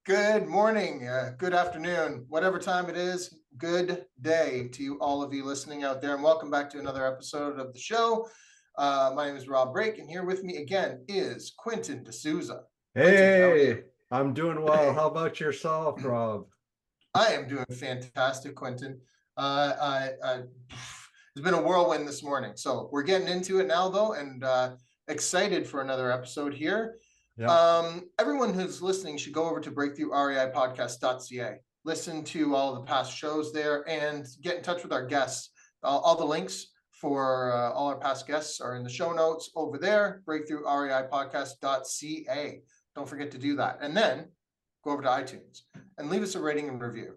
Good morning, good afternoon, whatever time it is. Good day to you, all of you listening out there, and welcome back to another episode of the show. My name is Rob Brake, and here with me again is Quentin D'Souza. Quentin, how are you? Hey, I'm doing well. Hey, How about yourself, Rob? I am doing fantastic, Quentin. It's been a whirlwind this morning, so we're getting into it now, though, and excited for another episode here. Yeah. Everyone who's listening should go over to breakthroughreipodcast.ca, listen to all the past shows there, and get in touch with our guests. All the links for all our past guests are in the show notes over there, breakthroughreipodcast.ca. Don't forget to do that. And then go over to iTunes and leave us a rating and review.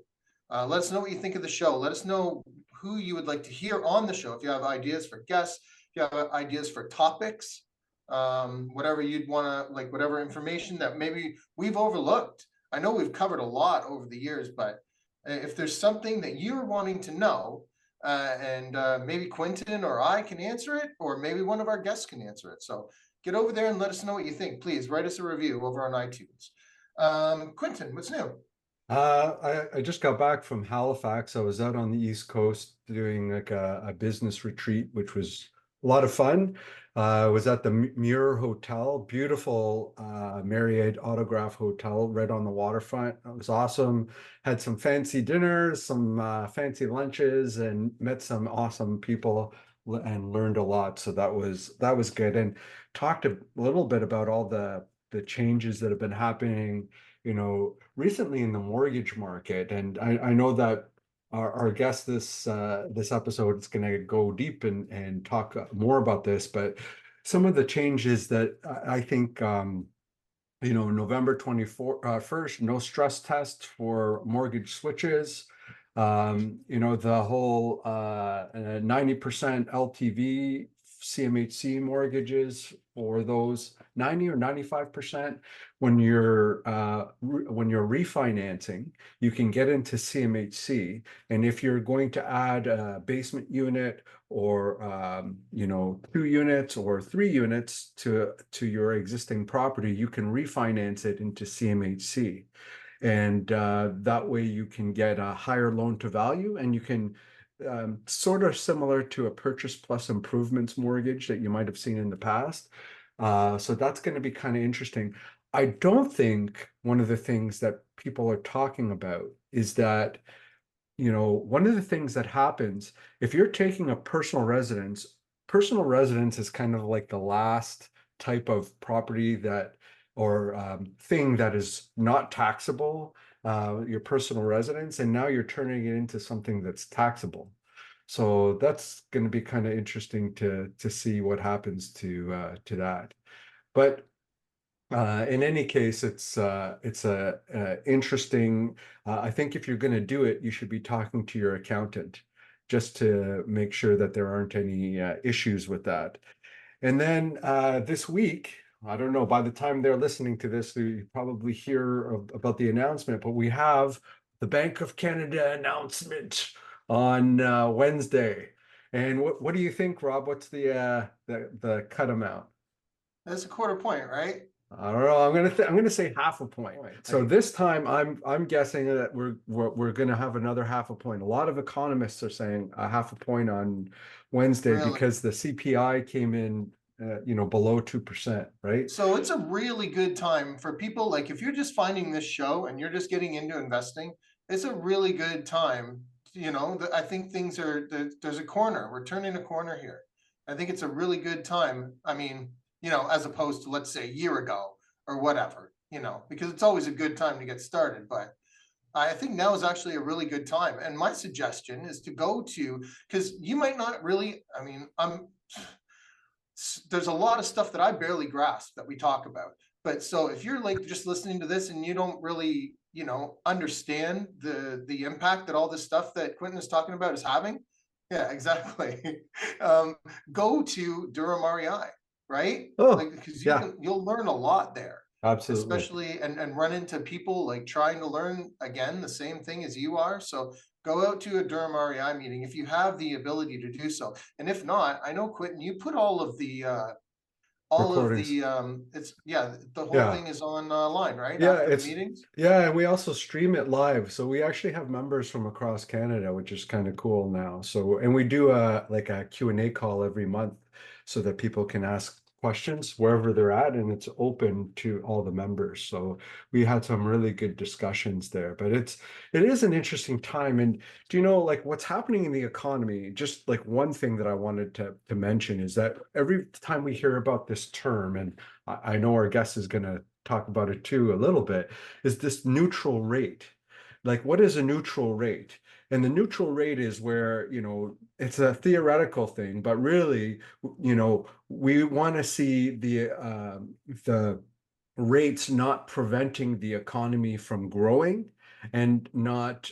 Let us know what you think of the show. Let us know who you would like to hear on the show. If you have ideas for guests, if you have ideas for topics, whatever you'd want to, like, whatever information that maybe we've overlooked. I know we've covered a lot over the years, but if there's something that you're wanting to know, and maybe Quentin or I can answer it, or maybe one of our guests can answer it. So get over there and let us know what you think. Please write us a review over on iTunes. Quentin, what's new? I just got back from Halifax. I was out on the East Coast doing like a business retreat, which was a lot of fun. I was at the Muir Hotel, beautiful Marriott autograph hotel right on the waterfront. It was awesome. Had some fancy dinners, some fancy lunches, and met some awesome people and learned a lot. So that was good. And talked a little bit about all the changes that have been happening recently in the mortgage market. And I know that our guest this episode is going to go deep and talk more about this, but some of the changes that I think, November 1st, no stress test for mortgage switches. The whole 90% LTV CMHC mortgages for those 90 or 95% when you're refinancing, you can get into CMHC. And if you're going to add a basement unit or 2 units or 3 units to your existing property, you can refinance it into CMHC. And that way you can get a higher loan to value, and you can sort of similar to a purchase plus improvements mortgage that you might have seen in the past. So that's going to be kind of interesting. I don't think one of the things that people are talking about is that, one of the things that happens if you're taking a personal residence is kind of like the last type of property that or thing that is not taxable, your personal residence, and now you're turning it into something that's taxable. So that's going to be kind of interesting to see what happens to that. But in any case, it's a interesting. I think if you're going to do it, you should be talking to your accountant just to make sure that there aren't any issues with that. And then this week, I don't know, by the time they're listening to this, you probably hear about the announcement, but we have the Bank of Canada announcement on Wednesday. And what do you think, Rob? What's the cut amount? That's a quarter point, right? I don't know. I'm gonna say half a point. So this time I'm guessing that we're gonna have another half a point. A lot of economists are saying a half a point on Wednesday Really. because the CPI came in below 2%, right? So it's a really good time for people. Like, if you're just finding this show and you're just getting into investing, it's a really good time. I think there's a corner. We're turning a corner here. I think it's a really good time. I mean, as opposed to, let's say, a year ago or whatever, because it's always a good time to get started. But I think now is actually a really good time. And my suggestion is to go to, because you might not really, there's a lot of stuff that I barely grasp that we talk about. But so if you're like just listening to this and you don't really, understand the impact that all this stuff that Quentin is talking about is having, yeah, exactly. Go to Durham REI, right? Like, Oh, because yeah, you'll learn a lot there, absolutely. especially and run into people like trying to learn again the same thing as you are. So go out to a Durham REI meeting if you have the ability to do so. And if not, I know, Quentin, you put all of the all of recordings. the, the whole Yeah. thing is online, right? Yeah, After the it's meetings? yeah, and we also stream it live. So we actually have members from across Canada, which is kind of cool now. So and we do a like a Q&A call every month so that people can ask questions wherever they're at, and it's open to all the members. So we had some really good discussions there. But it is an interesting time. And do you know like what's happening in the economy? Just like one thing that I wanted to mention is that every time we hear about this term, and I know our guest is gonna talk about it too a little bit, is this neutral rate. Like, what is a neutral rate? And the neutral rate is where, you know, it's a theoretical thing, but really, you know, we want to see the rates not preventing the economy from growing and not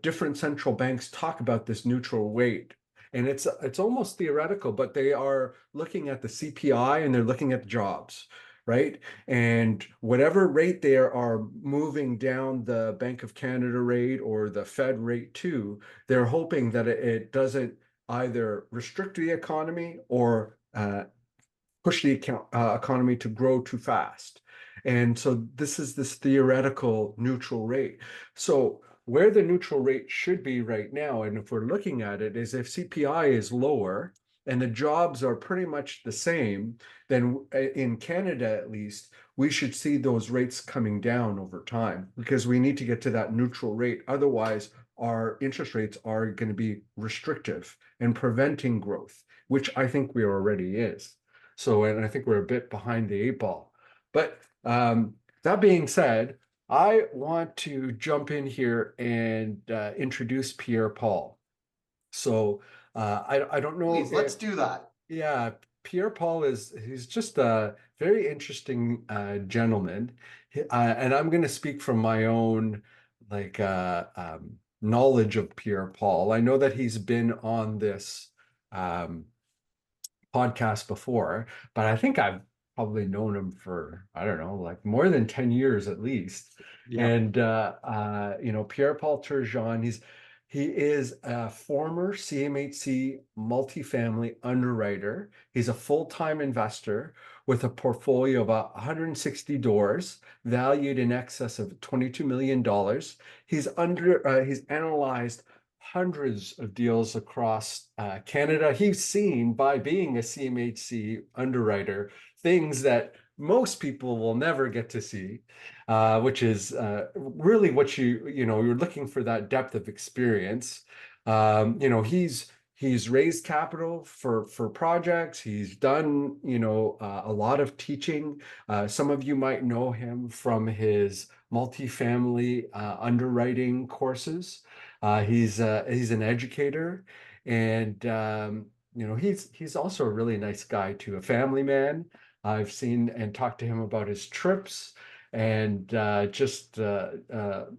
different central banks talk about this neutral rate, and it's almost theoretical, but they are looking at the CPI and they're looking at the jobs, right? And whatever rate they are moving down the Bank of Canada rate or the Fed rate to, they're hoping that it doesn't either restrict the economy or push the economy to grow too fast. And so this is this theoretical neutral rate. So where the neutral rate should be right now, and if we're looking at it, is if CPI is lower and the jobs are pretty much the same, then in Canada at least, we should see those rates coming down over time because we need to get to that neutral rate. Otherwise, our interest rates are going to be restrictive and preventing growth, which I think we already is. So, and I think we're a bit behind the eight ball. But that being said, I want to jump in here and introduce Pierre-Paul. So I don't know Please, let's if, do that. yeah, Pierre-Paul he's just a very interesting gentleman. And I'm going to speak from my own like knowledge of Pierre-Paul. I know that he's been on this um, podcast before, but I think I've probably known him for, I don't know, like more than 10 years at least. Yeah. And you know, Pierre-Paul Turgeon, he is a former CMHC multifamily underwriter. He's a full-time investor with a portfolio of 160 doors, valued in excess of $22 million. He's analyzed hundreds of deals across Canada. He's seen, by being a CMHC underwriter, things that most people will never get to see, which is really what you know, you're looking for that depth of experience. You know, he's raised capital for projects. He's done, you know, a lot of teaching. Some of you might know him from his multifamily underwriting courses. He's an educator, and you know, he's also a really nice guy too, a family man. I've seen and talked to him about his trips, and just you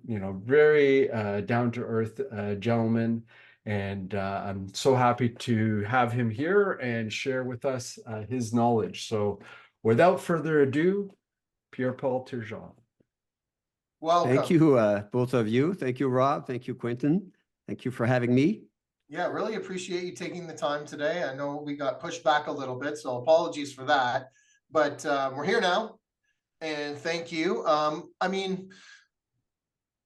know, very down to earth gentleman. And I'm so happy to have him here and share with us his knowledge. So, without further ado, Pierre-Paul Turgeon. Welcome. Thank you, both of you. Thank you, Rob. Thank you, Quentin. Thank you for having me. Yeah, really appreciate you taking the time today. I know we got pushed back a little bit, so apologies for that. But we're here now, and thank you. I mean,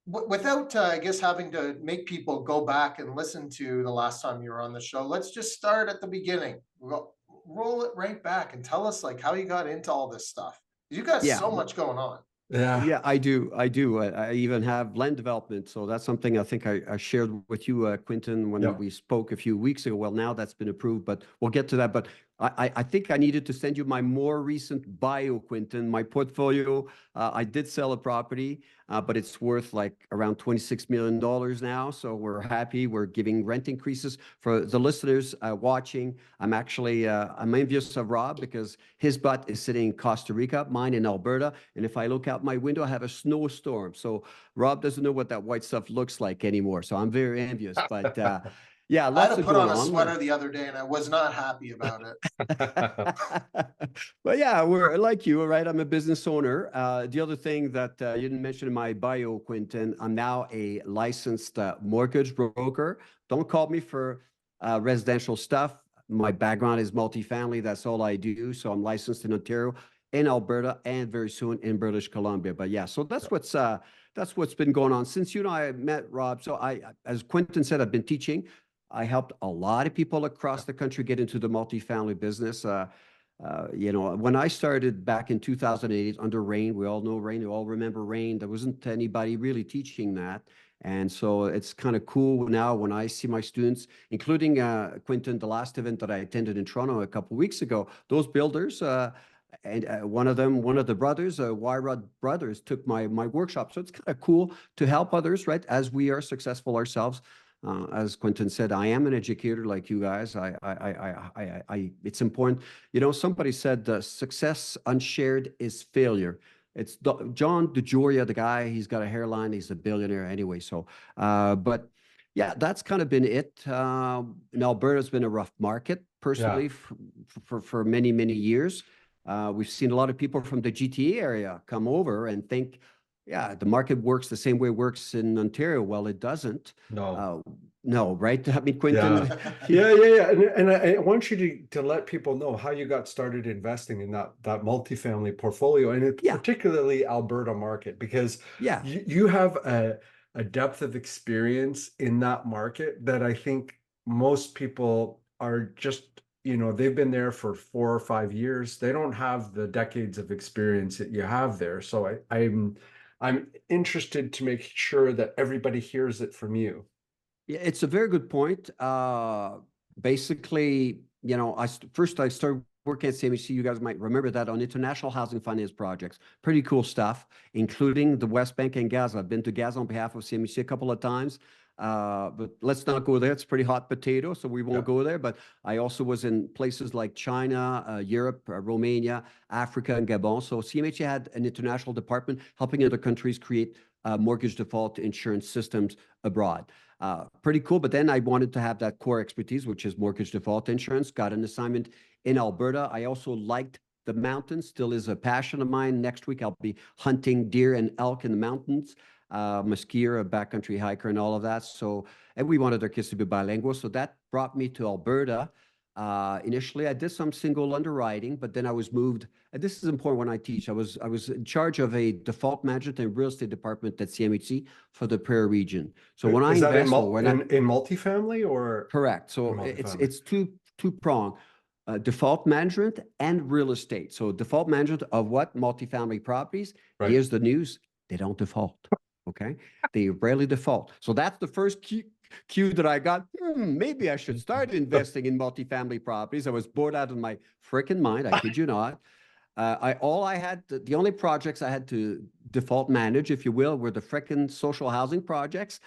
without, I guess, having to make people go back and listen to the last time you were on the show, let's just start at the beginning. Roll it right back and tell us like how you got into all this stuff. You got so much going on. Yeah, I do. I even have land development. So that's something I think I shared with you, Quentin, when we spoke a few weeks ago. Well, now that's been approved, but we'll get to that. But I think I needed to send you my more recent bio, Quentin, my portfolio. I did sell a property, but it's worth like around $26 million now. So we're happy. We're giving rent increases. For the listeners watching, I'm actually, I'm envious of Rob because his butt is sitting in Costa Rica, mine in Alberta. And if I look out my window, I have a snowstorm. So Rob doesn't know what that white stuff looks like anymore. So I'm very envious, but yeah, lots I had to of put on a going sweater the other day and I was not happy about it. But yeah, we're like you, right? I'm a business owner. The other thing that you didn't mention in my bio, Quentin, I'm now a licensed mortgage broker. Don't call me for residential stuff. My background is multifamily. That's all I do. So I'm licensed in Ontario, in Alberta, and very soon in British Columbia. But yeah, so that's what's been going on since you and I met, Rob. So as Quentin said, I've been teaching. I helped a lot of people across the country get into the multifamily business. When I started back in 2008 under REIN, we all know REIN, we all remember REIN. There wasn't anybody really teaching that. And so it's kind of cool now when I see my students, including Quentin, the last event that I attended in Toronto a couple of weeks ago, those builders, and one of the brothers, Wyrod Brothers, took my workshop. So it's kind of cool to help others, right? As we are successful ourselves. As Quentin said, I am an educator like you guys. It's important. Somebody said success unshared is failure. It's John DeJoria, the guy, he's got a hairline. He's a billionaire anyway. So, but yeah, that's kind of been it. In Alberta, it's been a rough market personally for many, many years. We've seen a lot of people from the GTA area come over and think, yeah, the market works the same way it works in Ontario. Well, it doesn't. No, right? I mean, Quentin. Yeah. And I want you to let people know how you got started investing in that multifamily portfolio, and particularly Alberta market, because you have a depth of experience in that market that I think most people are just, they've been there for 4 or 5 years. They don't have the decades of experience that you have there. So I'm interested to make sure that everybody hears it from you. Yeah, it's a very good point. Basically, I started working at CMHC. You guys might remember that, on international housing finance projects. Pretty cool stuff, including the West Bank and Gaza. I've been to Gaza on behalf of CMHC a couple of times. But let's not go there. It's pretty hot potato, so we won't go there. But I also was in places like China, Europe, Romania, Africa, and Gabon. So CMHC had an international department helping other countries create mortgage default insurance systems abroad. Pretty cool. But then I wanted to have that core expertise, which is mortgage default insurance. Got an assignment in Alberta. I also liked the mountains, still is a passion of mine. Next week, I'll be hunting deer and elk in the mountains. I'm a skier, a backcountry hiker, and all of that. So, and we wanted our kids to be bilingual. So that brought me to Alberta. Initially, I did some single underwriting, but then I was moved. And this is important when I teach. I was in charge of a default management and real estate department at CMHC for the Prairie region. So when is I that invest, in multifamily or correct? So it's two prong. Default management and real estate. So default management of what? Multifamily properties. Right. Here's the news. They don't default. Okay. They rarely default. So that's the first cue that I got. Maybe I should start investing in multifamily properties. I was bored out of my freaking mind. I kid you not. The only projects I had to default manage, if you will, were the freaking social housing projects.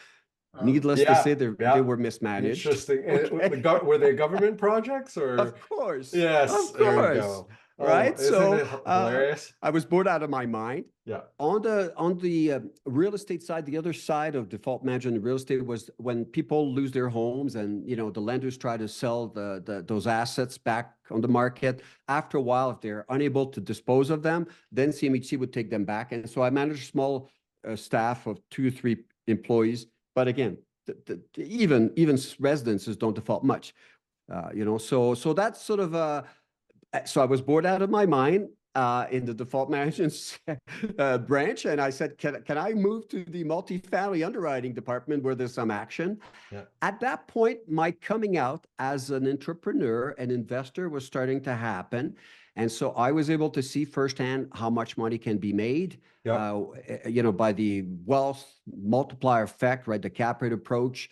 Needless to say, they were mismanaged. Interesting. Okay. Were they government projects or? Of course. Yes. Of course. There we go. Right. So hilarious. I was bored out of my mind. Yeah. On the real estate side, the other side of default management in real estate was when people lose their homes and the lenders try to sell those assets back on the market. After a while, if they're unable to dispose of them, then CMHC would take them back. And so I managed a small staff of 2 or 3 employees. But again, even residences don't default much. So that's sort of so I was bored out of my mind in the default management branch, and I said, can I move to the multifamily underwriting department where there's some action? Yeah. At that point, my coming out as an entrepreneur and investor was starting to happen. And so I was able to see firsthand how much money can be made, by the wealth multiplier effect, right? The cap rate approach.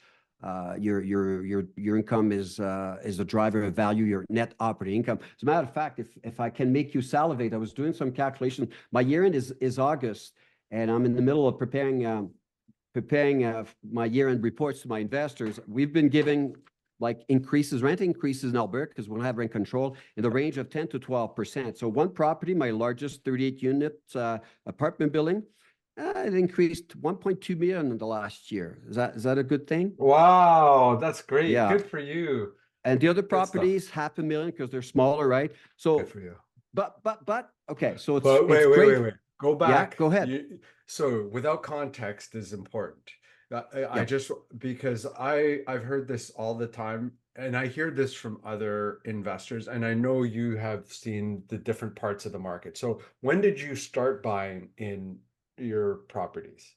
Your income is a driver of value, your net operating income. As a matter of fact, if I can make you salivate, I was doing some calculation. My year end is August, and I'm in the middle of preparing my year end reports to my investors. We've been giving rent increases in Alberta, because we don't have rent control, in the range of 10 to 12%. So one property, my largest 38 unit apartment building, it increased 1.2 million in the last year. Is that a good thing? Wow, that's great. Yeah. Good for you. And the other properties, $500,000, because they're smaller, right? So good for you. But okay, so wait. Go back. Yeah, go ahead. So without context is important. I just, because I've heard this all the time, and I hear this from other investors, and I know you have seen the different parts of the market. So when did you start buying in your properties?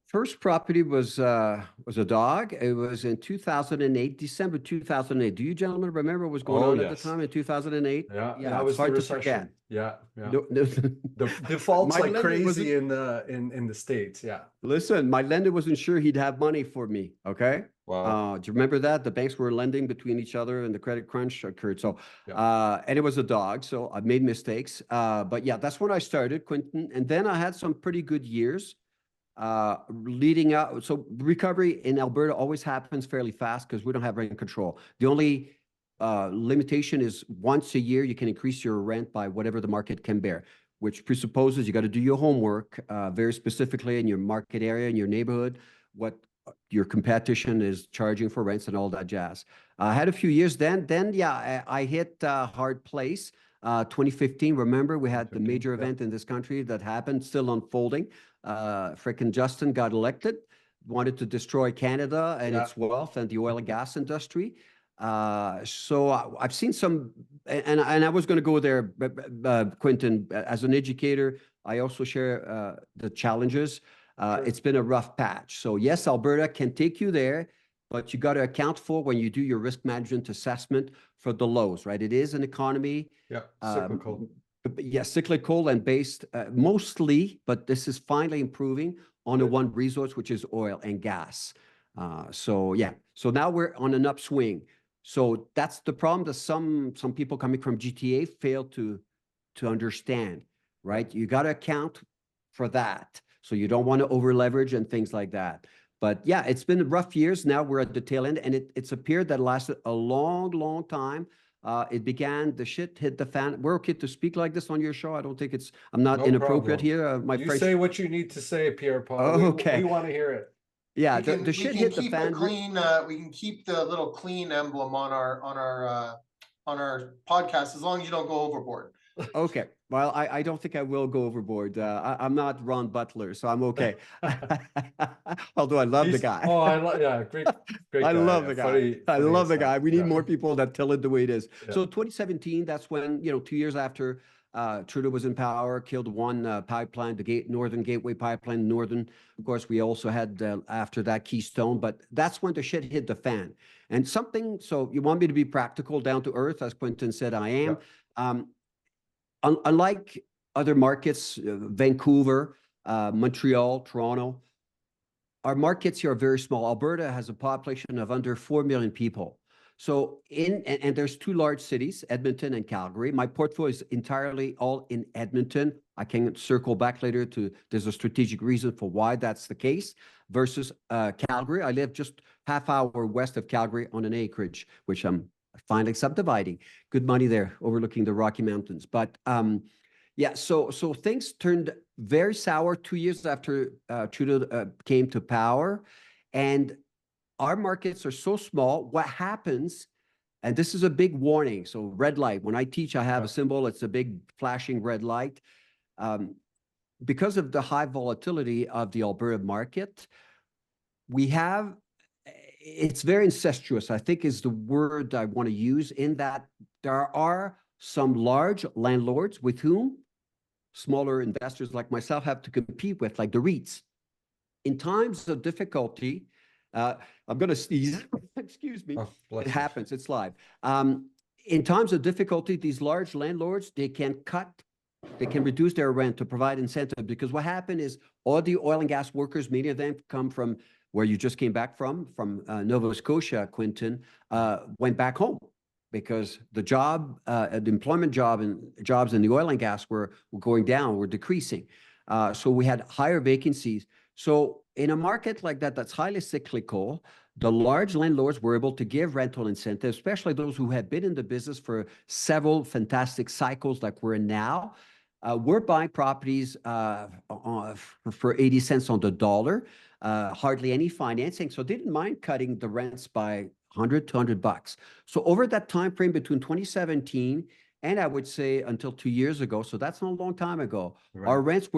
First property was a dog. It was in 2008, December 2008. Do you gentlemen remember what was going on at the time in 2008? Yeah, Yeah, that it's was the hard to recession. forget. Yeah. The My defaults like lender wasn't- crazy in the States. Yeah. Listen, my lender wasn't sure he'd have money for me. Okay. Wow. Do you remember that? The banks were lending between each other and the credit crunch occurred. So, Yeah. and it was a dog. So I made mistakes. But yeah, that's when I started, Quentin. And then I had some pretty good years leading up. So recovery in Alberta always happens fairly fast because we don't have rent control. The only limitation is once a year, you can increase your rent by whatever the market can bear, which presupposes you got to do your homework very specifically in your market area, in your neighborhood, what your competition is charging for rents and all that jazz. I had a few years then yeah, I hit a hard place. 2015, remember, we had the major event in this country that happened, still unfolding. Frickin' Justin got elected, wanted to destroy Canada and its wealth and the oil and gas industry. So I've seen some, and I was going to go there, Quentin, as an educator, I also share the challenges. Sure. It's been a rough patch. So yes, Alberta can take you there, but you got to account for when you do your risk management assessment for the lows, right? It is an economy. Yeah, cyclical. Yeah, cyclical and based mostly, but this is finally improving on the one resource, which is oil and gas. So yeah, so now we're on an upswing. So that's the problem that some people coming from GTA fail to understand, right? You got to account for that. So you don't want to over leverage and things like that. But yeah, it's been rough years. Now we're at the tail end, and it's a period that lasted a long, long time. It began, the shit hit the fan. We're okay to speak like this on your show. I don't think I'm not inappropriate here. My you French. Say what you need to say, Pierre-Paul. Okay. We want to hear it. Yeah, the shit hit the fan. We can keep the little clean emblem on our podcast as long as you don't go overboard. Okay. Well, I don't think I will go overboard. I'm not Ron Butler, so I'm okay. Although I love the guy. Oh, great I guy. love the guy. Funny I love the guy. We need Yeah. more people that tell it the way it is. Yeah. So 2017, that's when, 2 years after Trudeau was in power, killed one pipeline, the Northern Gateway Pipeline, Northern. Of course, we also had after that Keystone, but that's when the shit hit the fan. And so you want me to be practical, down to earth, as Quentin said, I am. Yeah. Unlike other markets, Vancouver, Montreal, Toronto, our markets here are very small. Alberta has a population of under 4 million people. So and there's two large cities, Edmonton and Calgary. My portfolio is entirely all in Edmonton. I can circle back later there's a strategic reason for why that's the case, versus Calgary. I live just half hour west of Calgary on an acreage, which I'm finally subdividing. Good money there, overlooking the Rocky Mountains. But yeah, so things turned very sour 2 years after Trudeau came to power, and our markets are so small. What happens, and this is a big warning, so red light. When I teach, I have a symbol. It's a big flashing red light. Because of the high volatility of the Alberta market, it's very incestuous, I think is the word I want to use, in that there are some large landlords with whom smaller investors like myself have to compete with, like the REITs. In times of difficulty, I'm going to sneeze. Excuse me. Oh, it happens. It's live. In times of difficulty, these large landlords, they can reduce their rent to provide incentive, because what happened is all the oil and gas workers, many of them come from where you just came back from Nova Scotia, Quentin, went back home because the employment jobs in the oil and gas were going down, were decreasing. So we had higher vacancies. So in a market like that, that's highly cyclical, the large landlords were able to give rental incentives, especially those who had been in the business for several fantastic cycles like we're in now. We're buying properties for 80 cents on the dollar, hardly any financing. So they didn't mind cutting the rents by $100, $200. So over that time frame between 2017 and I would say until 2 years ago, so that's not a long time ago, right, our rents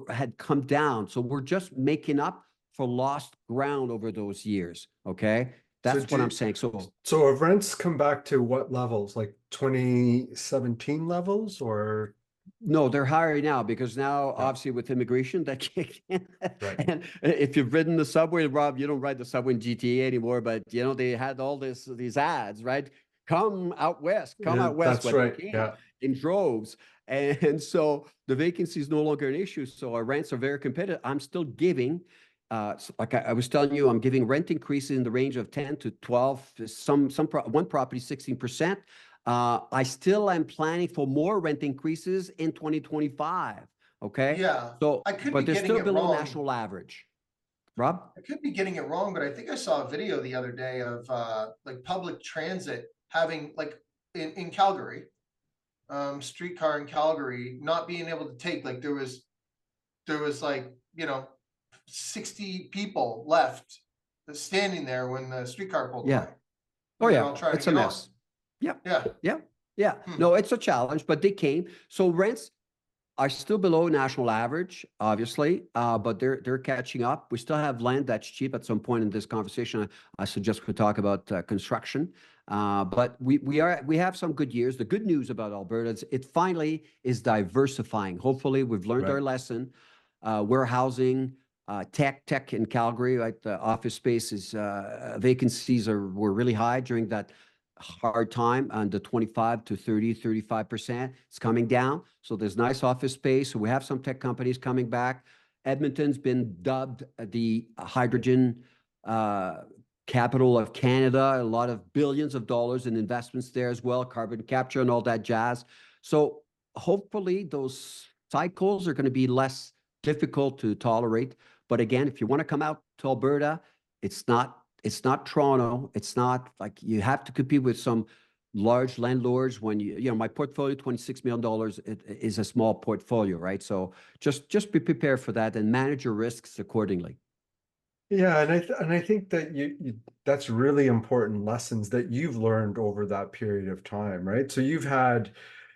had come down. So we're just making up for lost ground over those years. Okay. That's what I'm saying. So have rents come back to what levels, like 2017 levels, or? No, they're higher now because now, obviously, with immigration, that kicked in. Right. And if you've ridden the subway, Rob, you don't ride the subway in GTA anymore, but you know they had all these ads, right? Come out west, come out west. That's right. Yeah. In droves, and so the vacancy is no longer an issue. So our rents are very competitive. I'm still giving. Like I was telling you, I'm giving rent increases in the range of 10 to 12. One property 16%. I still am planning for more rent increases in 2025. Okay. Yeah. So, but they're still below wrong. national average. Rob? I could be getting it wrong, but I think I saw a video the other day of like public transit having, like, in Calgary, streetcar in Calgary, not being able to take, like, there was like, 60 people left standing there when the streetcar pulled away. Oh yeah, it's a mess. Yeah. No, it's a challenge, but they came. So rents are still below national average, obviously, but they're catching up. We still have land that's cheap. At some point in this conversation, I suggest we talk about construction. But we have some good years. The good news about Alberta is it finally is diversifying. Hopefully, we've learned our lesson. Warehousing, tech in Calgary, right? The office space is vacancies were really high during that hard time, and the 25 to 35%. It's coming down. So there's nice office space. So we have some tech companies coming back. Edmonton's been dubbed the hydrogen capital of Canada. A lot of billions of dollars in investments there as well, carbon capture and all that jazz. So hopefully those cycles are going to be less difficult to tolerate. But again, if you want to come out to Alberta, it's not Toronto. It's not like you have to compete with some large landlords when my portfolio, $26 million, it is a small portfolio, right? So just be prepared for that and manage your risks accordingly. Yeah, and I think that that's really important lessons that you've learned over that period of time, right? So you've had,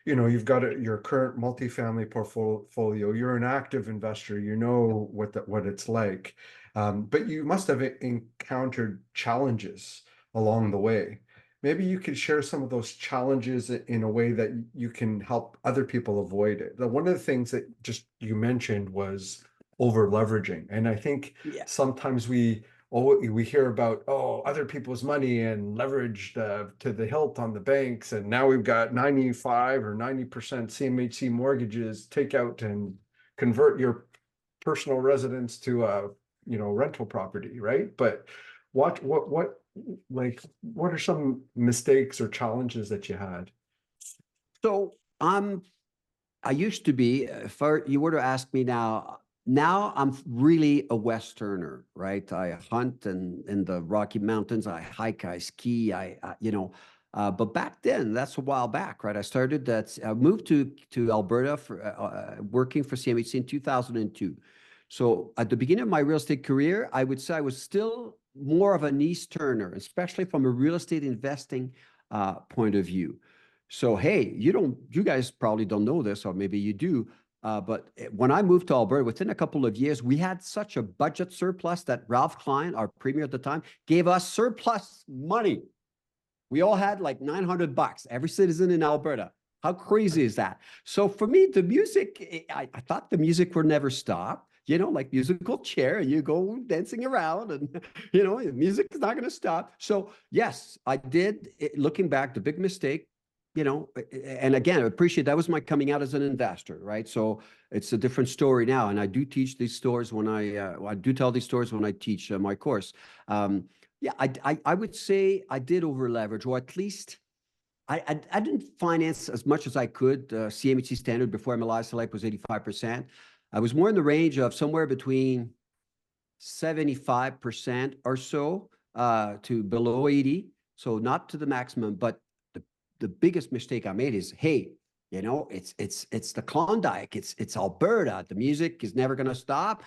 you've got your current multifamily portfolio. You're an active investor. You know what it's like, but you must have encountered challenges along the way. Maybe you could share some of those challenges in a way that you can help other people avoid it. One of the things that you mentioned was over leveraging. And I think sometimes we hear about, other people's money and leveraged to the hilt on the banks. And now we've got 95 or 90% CMHC mortgages, take out and convert your personal residence to a, rental property, right? But what are some mistakes or challenges that you had? So I used to be, if you were to ask me now I'm really a Westerner, right? I hunt in the Rocky Mountains, I hike, I ski, but back then, that's a while back, right? I moved to Alberta for working for CMHC in 2002. So at the beginning of my real estate career, I would say I was still more of an Easterner, especially from a real estate investing point of view. So, hey, you guys probably don't know this, or maybe you do. But when I moved to Alberta, within a couple of years, we had such a budget surplus that Ralph Klein, our premier at the time, gave us surplus money. We all had like $900, every citizen in Alberta. How crazy is that? So for me, the music, I thought the music would never stop. Like musical chair, and you go dancing around, and music is not going to stop. So yes, I did. Looking back, the big mistake. And again, I appreciate that was my coming out as an investor, right? So it's a different story now. And I do teach these stories when I do tell these stories when I teach my course. I would say I did over leverage, or at least I didn't finance as much as I could. CMHC standard before MLI Select was 85%. I was more in the range of somewhere between 75% or so to below 80. So not to the maximum, but the biggest mistake I made is, hey, it's the Klondike, it's Alberta. The music is never going to stop.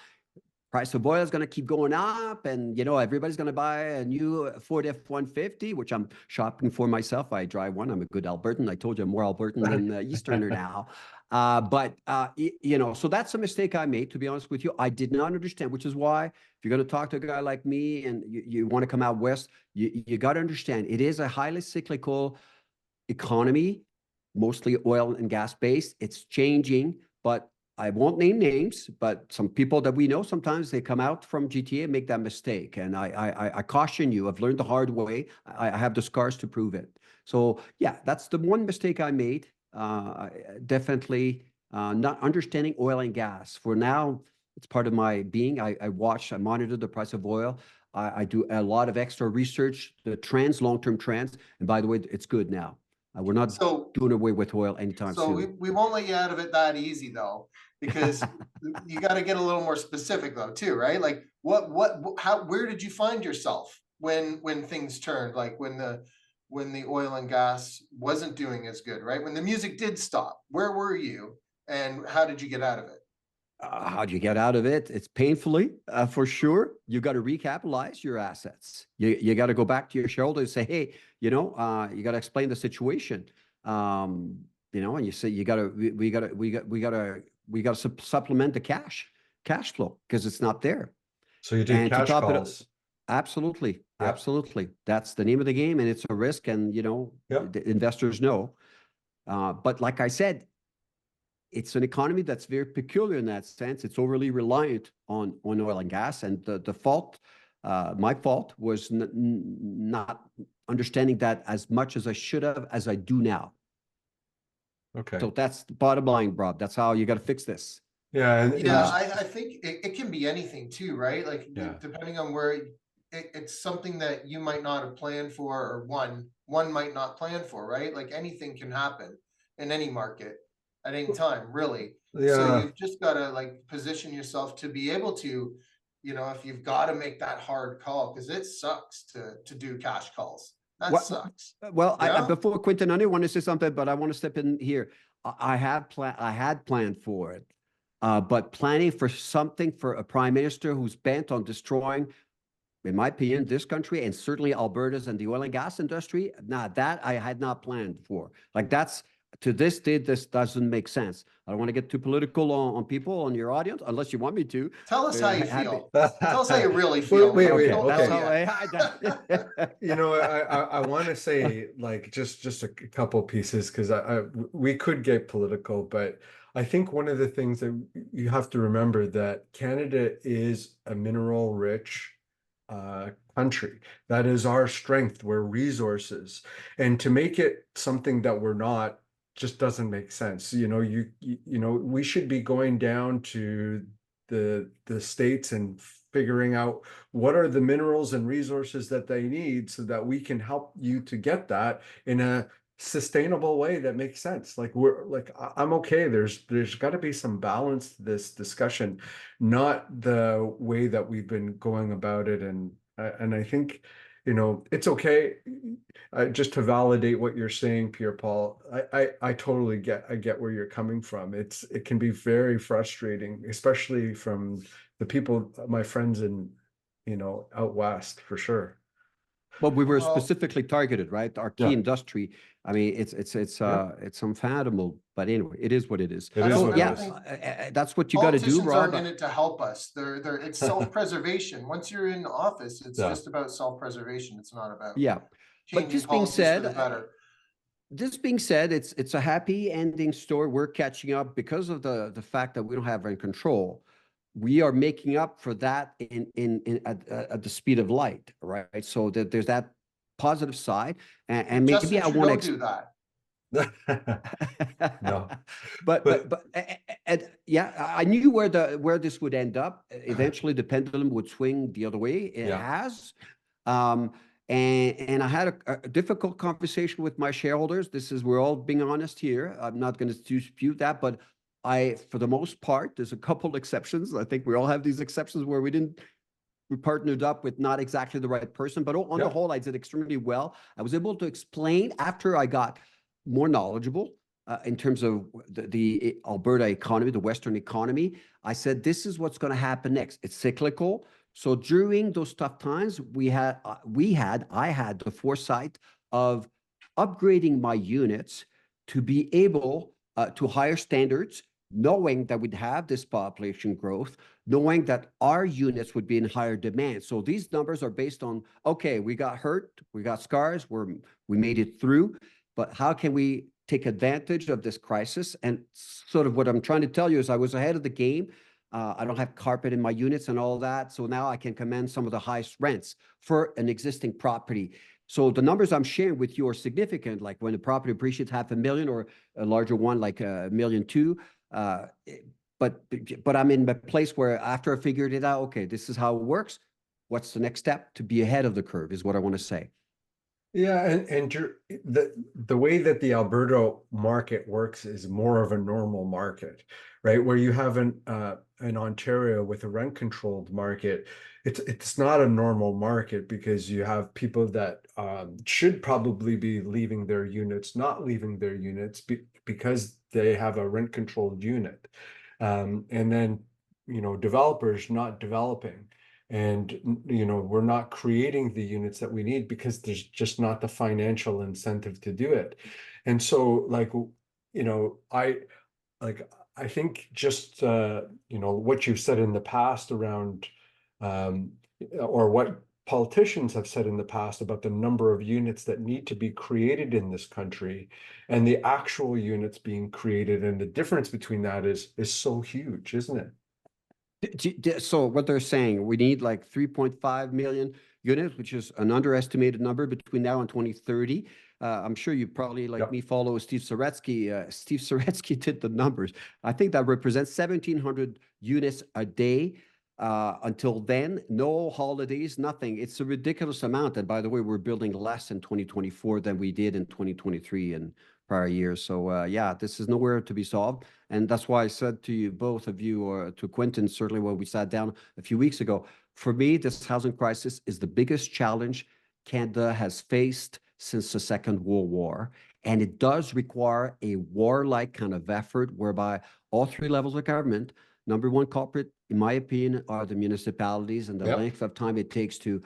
Price of oil is going to keep going up, and everybody's going to buy a new Ford F-150, which I'm shopping for myself. I drive one. I'm a good Albertan. I told you I'm more Albertan than Easterner now. You know, so that's a mistake I made, to be honest with you. I did not understand, which is why if you're going to talk to a guy like me and you want to come out west, you got to understand it is a highly cyclical economy, mostly oil and gas based. It's changing, but I won't name names, but some people that we know, sometimes they come out from GTA and make that mistake. And I caution you, I've learned the hard way. I have the scars to prove it. So yeah, that's the one mistake I made. Definitely not understanding oil and gas. For now, it's part of my being. I monitor the price of oil. I do a lot of extra research, the trends, long-term trends. And by the way, it's good now. We're not doing away with oil anytime soon. So we won't let you out of it that easy though, because you got to get a little more specific though too, right? Like where did you find yourself when things turned, like when the oil and gas wasn't doing as good, right? When the music did stop, where were you and how did you get out of it? How do you get out of it? It's painfully, for sure. You got to recapitalize your assets. You got to go back to your shareholders and say, hey, you know, you got to explain the situation. You know, and you say we got to supplement the cash flow because it's not there. So you did cash calls. Absolutely, absolutely. That's the name of the game, and it's a risk, and you know, the investors know. But like I said, it's an economy that's very peculiar in that sense. It's overly reliant on oil and gas, and the fault, my fault, was not understanding that as much as I should have, as I do now. Okay. So that's the bottom line, Rob. That's how you got to fix this. Yeah, I think it can be anything too, right? Like depending on where it's something that you might not have planned for, or one might not plan for, right? Like anything can happen in any market at any time, really. So you've just got to like position yourself to be able to, you know, if you've got to make that hard call, because it sucks to do cash calls. That sucks. Well, before Quentin, I didn't want to say something, but I want to step in here. I had planned for it, but planning for something for a prime minister who's bent on destroying, in my opinion, this country and certainly Alberta's and the oil and gas industry, that I had not planned for. Like that's, to this day, this doesn't make sense. I don't want to get too political on people, on your audience, unless you want me to. Tell us how you feel. Tell us how you really feel. Wait, okay. You know, I want to say like just a couple pieces, because we could get political, but I think one of the things that you have to remember that Canada is a mineral rich country. That is our strength. We're resources, and to make it something that we're not just doesn't make sense. You know, you know, we should be going down to the states and figuring out what are the minerals and resources that they need so that we can help you to get that in a sustainable way that makes sense. Like I'm okay. There's got to be some balance to this discussion, not the way that we've been going about it. And I think, you know, it's okay. Just to validate what you're saying, Pierre-Paul, I totally get where you're coming from. It can be very frustrating, especially from the people, my friends in, you know, out west, for sure. Well, we were specifically targeted, right? Our key industry. I mean, it's unfathomable. But anyway, it is what it is. That's what you got to do, Rob. Politicians aren't in it to help us. It's self-preservation. Once you're in office, it's just about self-preservation. It's not about But this being said, it's a happy ending story. We're catching up because of the fact that we don't have any control. We are making up for that at the speed of light, right? So that there's that positive side, and maybe I want to do that. No, but I knew where this would end up. Eventually, the pendulum would swing the other way. It has, and I had a difficult conversation with my shareholders. We're all being honest here. I'm not going to dispute that, but for the most part, there's a couple exceptions. I think we all have these exceptions where we partnered up with not exactly the right person, but on the whole, I did extremely well. I was able to explain after I got more knowledgeable in terms of the Alberta economy, the Western economy. I said, this is what's going to happen next. It's cyclical. So during those tough times, I had the foresight of upgrading my units to be able to higher standards, knowing that we'd have this population growth, knowing that our units would be in higher demand. So these numbers are based on, okay, we got hurt, we got scars, we made it through, but how can we take advantage of this crisis? And sort of what I'm trying to tell you is I was ahead of the game. I don't have carpet in my units and all that. So now I can command some of the highest rents for an existing property. So the numbers I'm sharing with you are significant, like when the property appreciates $500,000 or a larger one, like $1.2 million. But I'm in a place where after I figured it out, okay, this is how it works. What's the next step to be ahead of the curve is what I want to say. Yeah, and the way that the Alberta market works is more of a normal market, right? Where you have an Ontario with a rent-controlled market, it's not a normal market because you have people that should probably be leaving their units, not leaving their units because they have a rent-controlled unit, and then developers not developing. And, we're not creating the units that we need because there's just not the financial incentive to do it. And so I think just, what you've said in the past around, or what politicians have said in the past about the number of units that need to be created in this country and the actual units being created, and the difference between that is so huge, isn't it? So what they're saying, we need like 3.5 million units, which is an underestimated number between now and 2030. I'm sure you probably, like me, follow Steve Saretsky. Steve Saretsky did the numbers. I think that represents 1,700 units a day. Until then, no holidays, nothing. It's a ridiculous amount. And by the way, we're building less in 2024 than we did in 2023 and prior years. So yeah, this is nowhere to be solved. And that's why I said to you, both of you, or to Quentin, certainly when we sat down a few weeks ago, for me, this housing crisis is the biggest challenge Canada has faced since the Second World War. And it does require a warlike kind of effort whereby all three levels of government, number one culprit, in my opinion, are the municipalities and the length of time it takes to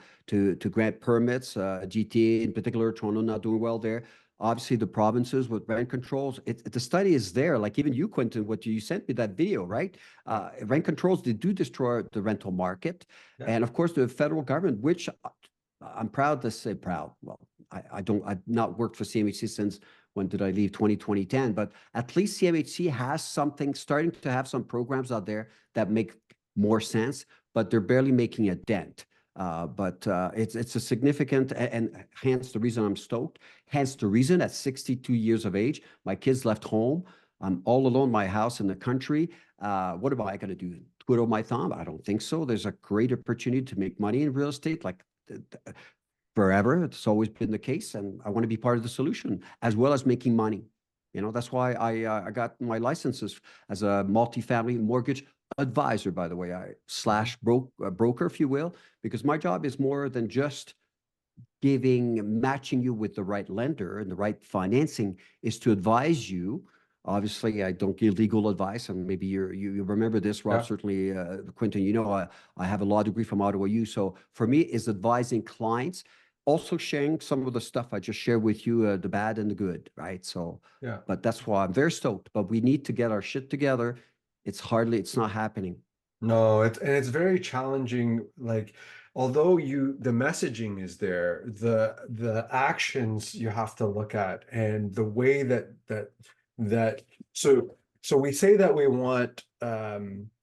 grant permits. GTA in particular, Toronto not doing well there. Obviously, the provinces with rent controls. The study is there. Like even you, Quentin, what you sent me that video, right? Rent controls, they do destroy the rental market, and of course the federal government, which I'm proud to say proud. Well, I've not worked for CMHC since, when did I leave? 2010. But at least CMHC has something, starting to have some programs out there that make more sense, but they're barely making a dent. But it's a significant, and hence the reason I'm stoked. Hence the reason at 62 years of age, my kids left home. I'm all alone in my house in the country. What am I going to do? Twiddle my thumb? I don't think so. There's a great opportunity to make money in real estate, like forever. It's always been the case, and I want to be part of the solution as well as making money. That's why I got my licenses as a multifamily mortgage advisor, by the way, broker, if you will, because my job is more than just matching you with the right lender and the right financing, is to advise you. Obviously, I don't give legal advice, and maybe you remember this, Rob, certainly, Quentin, I have a law degree from Ottawa U. So for me, is advising clients, also sharing some of the stuff I just shared with you, the bad and the good, right? So, but that's why I'm very stoked, but we need to get our shit together. It's not happening. No, it's very challenging. Like, although the messaging is there, the actions you have to look at, and the way so we say that we want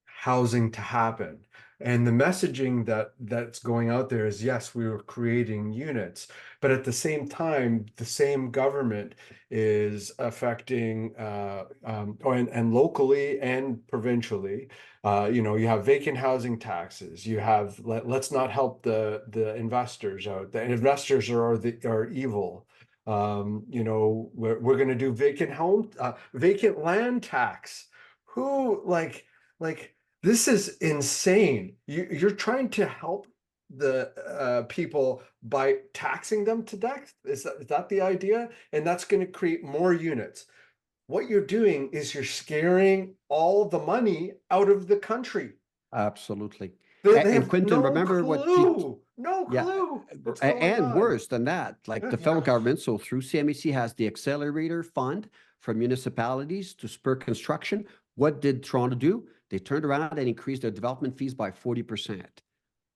housing to happen, and the messaging that's going out there is, yes, we were creating units, but at the same time, the same government is affecting and locally and provincially. You have vacant housing taxes. You have let's not help the investors out. The investors are evil. We're going to do vacant land tax. Who like this is insane. You're trying to help the people by taxing them to death. Is that the idea? And that's going to create more units. What you're doing is you're scaring all the money out of the country. Absolutely. They And have Quentin, no remember what clue, no yeah, clue what's going and on. worse than that, like the federal Yeah. government, so through CMHC has the accelerator fund for municipalities to spur construction. What did Toronto do? They turned around and increased their development fees by 40%.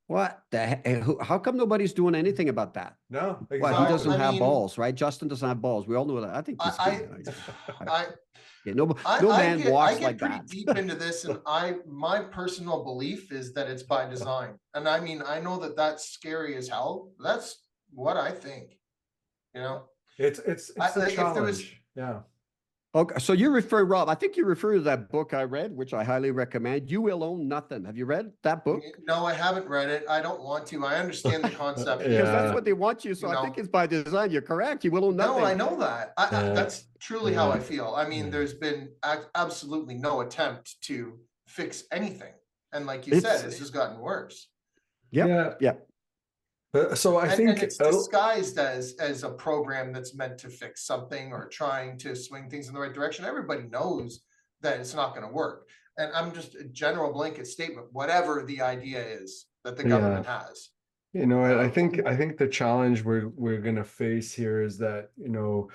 What the heck? How come nobody's doing anything about that? No, Well, he doesn't I exactly. have mean, balls, right? Justin doesn't have balls. We all know that. I think this kid, I, yeah, no man I walks get like pretty that. deep into this, and my personal belief is that it's by design. And I mean, I know that that's scary as hell. That's what I think. You know, It's I, a if there was, challenge. Yeah. Okay, so you refer, Rob, I think you refer to that book I read, which I highly recommend. You Will Own Nothing. Have you read that book? no, I haven't read it. I don't want to. I understand the concept. Because that's Yeah. what they want you. So You I know. think it's by design. You're correct. You will own No, I nothing. know that. Yeah. That's truly how I Yeah. feel. I mean, Yeah. there's been absolutely no attempt to fix anything. And like you It's- said, it's just gotten worse. Yep. Yeah. So I And think it's disguised as a program that's meant to fix something or trying to swing things in the right direction. Everybody knows that it's not going to work. And I'm just a general blanket statement, whatever the idea is that the government has. you know, I think the challenge we're going to face here is that, you know,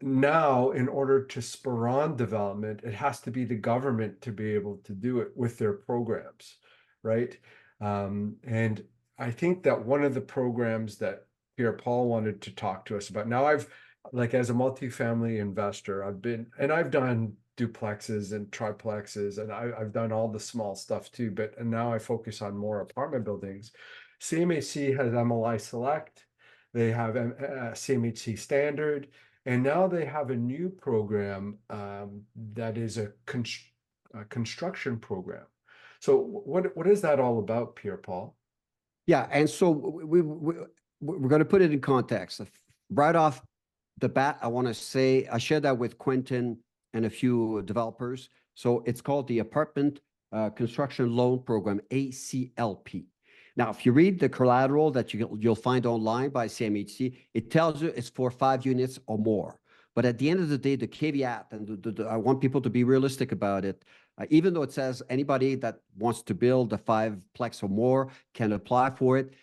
now in order to spur on development, it has to be the government to be able to do it with their programs, right? And I think that one of the programs that Pierre-Paul wanted to talk to us about. Now I've, like, as a multifamily investor, I've done duplexes and triplexes, and I've done all the small stuff too, and now I focus on more apartment buildings. CMHC has MLI Select, they have CMHC Standard, and now they have a new program that is a construction program. So what is that all about, Pierre-Paul? Yeah. And so we're going to put it in context. Right off the bat, I want to say I shared that with Quentin and a few developers. So it's called the Apartment Construction Loan Program, ACLP. Now, if you read the collateral that you'll find online by CMHC, it tells you it's for 5 units or more. But at the end of the day, the caveat, and I want people to be realistic about it, even though it says anybody that wants to build a 5-plex or more can apply for it,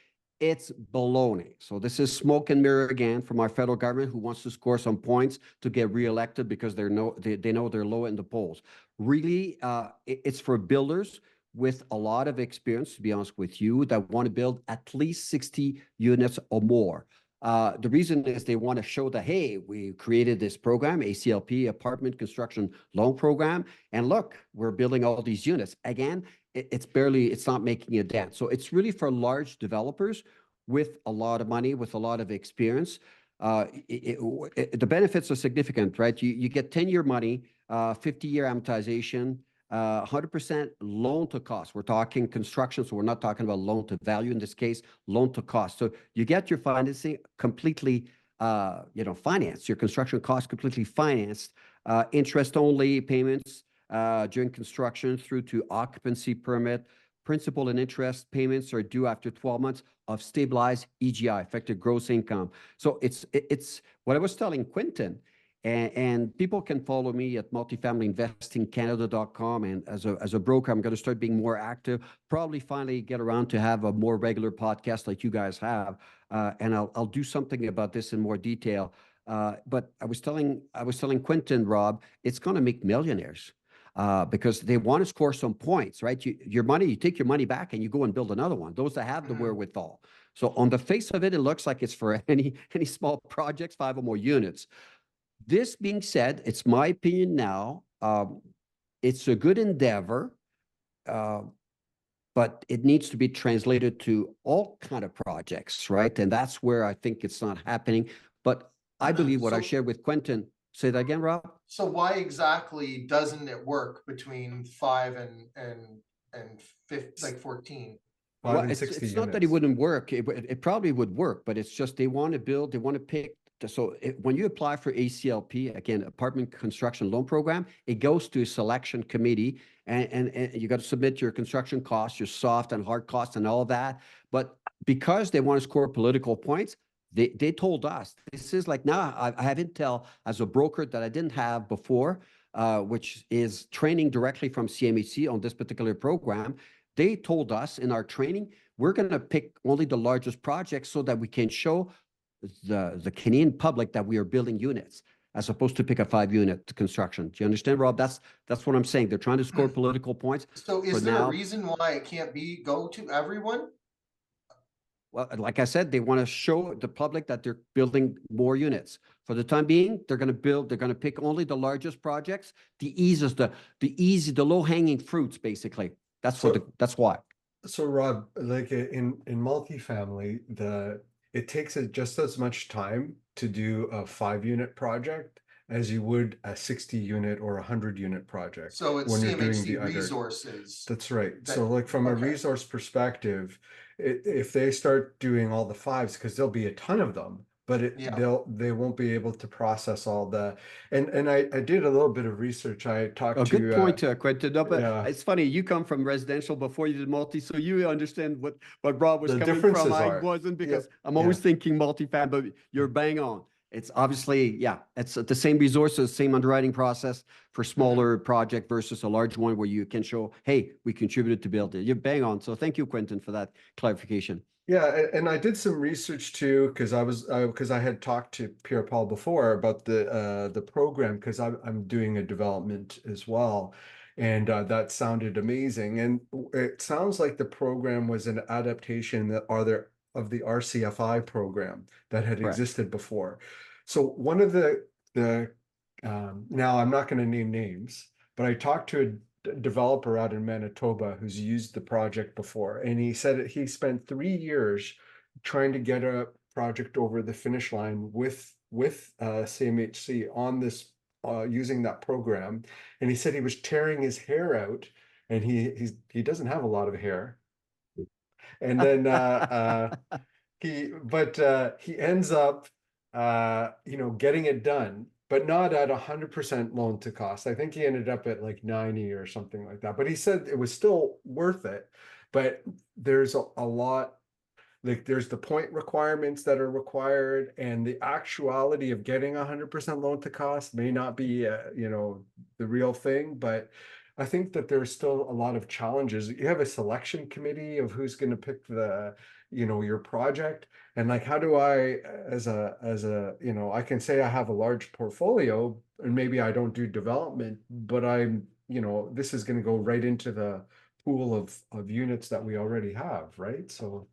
it's baloney. So this is smoke and mirror again from our federal government, who wants to score some points to get reelected because they know they're low in the polls. Really, it's for builders with a lot of experience, to be honest with you, that want to build at least 60 units or more. The reason is they want to show that, hey, we created this program, ACLP, Apartment Construction Loan Program, and look, we're building all these units. Again, it's not making a dent. So it's really for large developers with a lot of money, with a lot of experience. The benefits are significant, right? You get 10-year money, 50-year amortization, 100% loan to cost. We're talking construction, so we're not talking about loan to value in this case, loan to cost. So you get your financing completely, financed, your construction costs completely financed, interest only payments during construction through to occupancy permit. Principal and interest payments are due after 12 months of stabilized EGI, effective gross income. So it's what I was telling Quentin. And people can follow me at multifamilyinvestingcanada.com. And as a broker, I'm going to start being more active, probably finally get around to have a more regular podcast like you guys have. And I'll do something about this in more detail. But I was telling Quentin, Rob, it's going to make millionaires because they want to score some points, right? You take your money back and you go and build another one, those that have the wherewithal. So on the face of it, it looks like it's for any small projects, 5 or more units. This being said, it's my opinion now, it's a good endeavor, but it needs to be translated to all kind of projects, right? And that's where I think it's not happening. But I believe what I shared with Quentin, say that again, Rob? So why exactly doesn't it work between 5 and 15, like 14? Well, it's not that it wouldn't work. It probably would work, but it's just they want to pick. So when you apply for ACLP, again, Apartment Construction Loan Program, it goes to a selection committee, and you got to submit your construction costs, your soft and hard costs and all that. But because they want to score political points, they told us, this is like, now I have intel as a broker that I didn't have before, which is training directly from CMHC on this particular program. they told us in our training, we're going to pick only the largest projects so that we can show the Canadian public that we are building units, as opposed to pick a 5-unit construction. Do you understand, Rob? That's what I'm saying. They're trying to score political points. So is For there a now, reason why it can't go to everyone? well, like I said, they want to show the public that they're building more units. For the time being, they're going to pick only the largest projects, the low hanging fruits, basically. That's why. So Rob, like in multifamily, it takes just as much time to do a 5-unit project as you would a 60-unit or a 100-unit project. So it's when you're doing CMHC the other. resources. That's right. So like from a resource perspective, if they start doing all the 5s, because there'll be a ton of them, but they won't be able to process all the, and I did a little bit of research. I talked to good point, Quentin. No, but yeah. It's funny, you come from residential before you did multi, so you understand what Rob was The coming differences from. I are- wasn't, because I'm always thinking multifam, but you're bang on. It's obviously, it's the same resources, same underwriting process for smaller project versus a large one where you can show, hey, we contributed to build it. You're bang on. So thank you, Quentin, for that clarification. Yeah, and I did some research too, because I had talked to Pierre-Paul before about the program, because I'm doing a development as well, and that sounded amazing. And it sounds like the program was an adaptation of the RCFI program that had existed before. So one of the now I'm not going to name names, but I talked to a developer out in Manitoba who's used the project before, and he said that he spent 3 years trying to get a project over the finish line with CMHC on this using that program. And he said he was tearing his hair out, and he doesn't have a lot of hair. And then he ends up getting it done, but not at 100% loan to cost. I think he ended up at like 90 or something like that. But he said it was still worth it. But there's a lot, like there's the point requirements that are required, and the actuality of getting 100% loan to cost may not be the real thing. But I think that there's still a lot of challenges. You have a selection committee of who's going to pick your project, and like, how do I, as a I can say I have a large portfolio and maybe I don't do development, but I'm, this is going to go right into the pool of units that we already have, right? So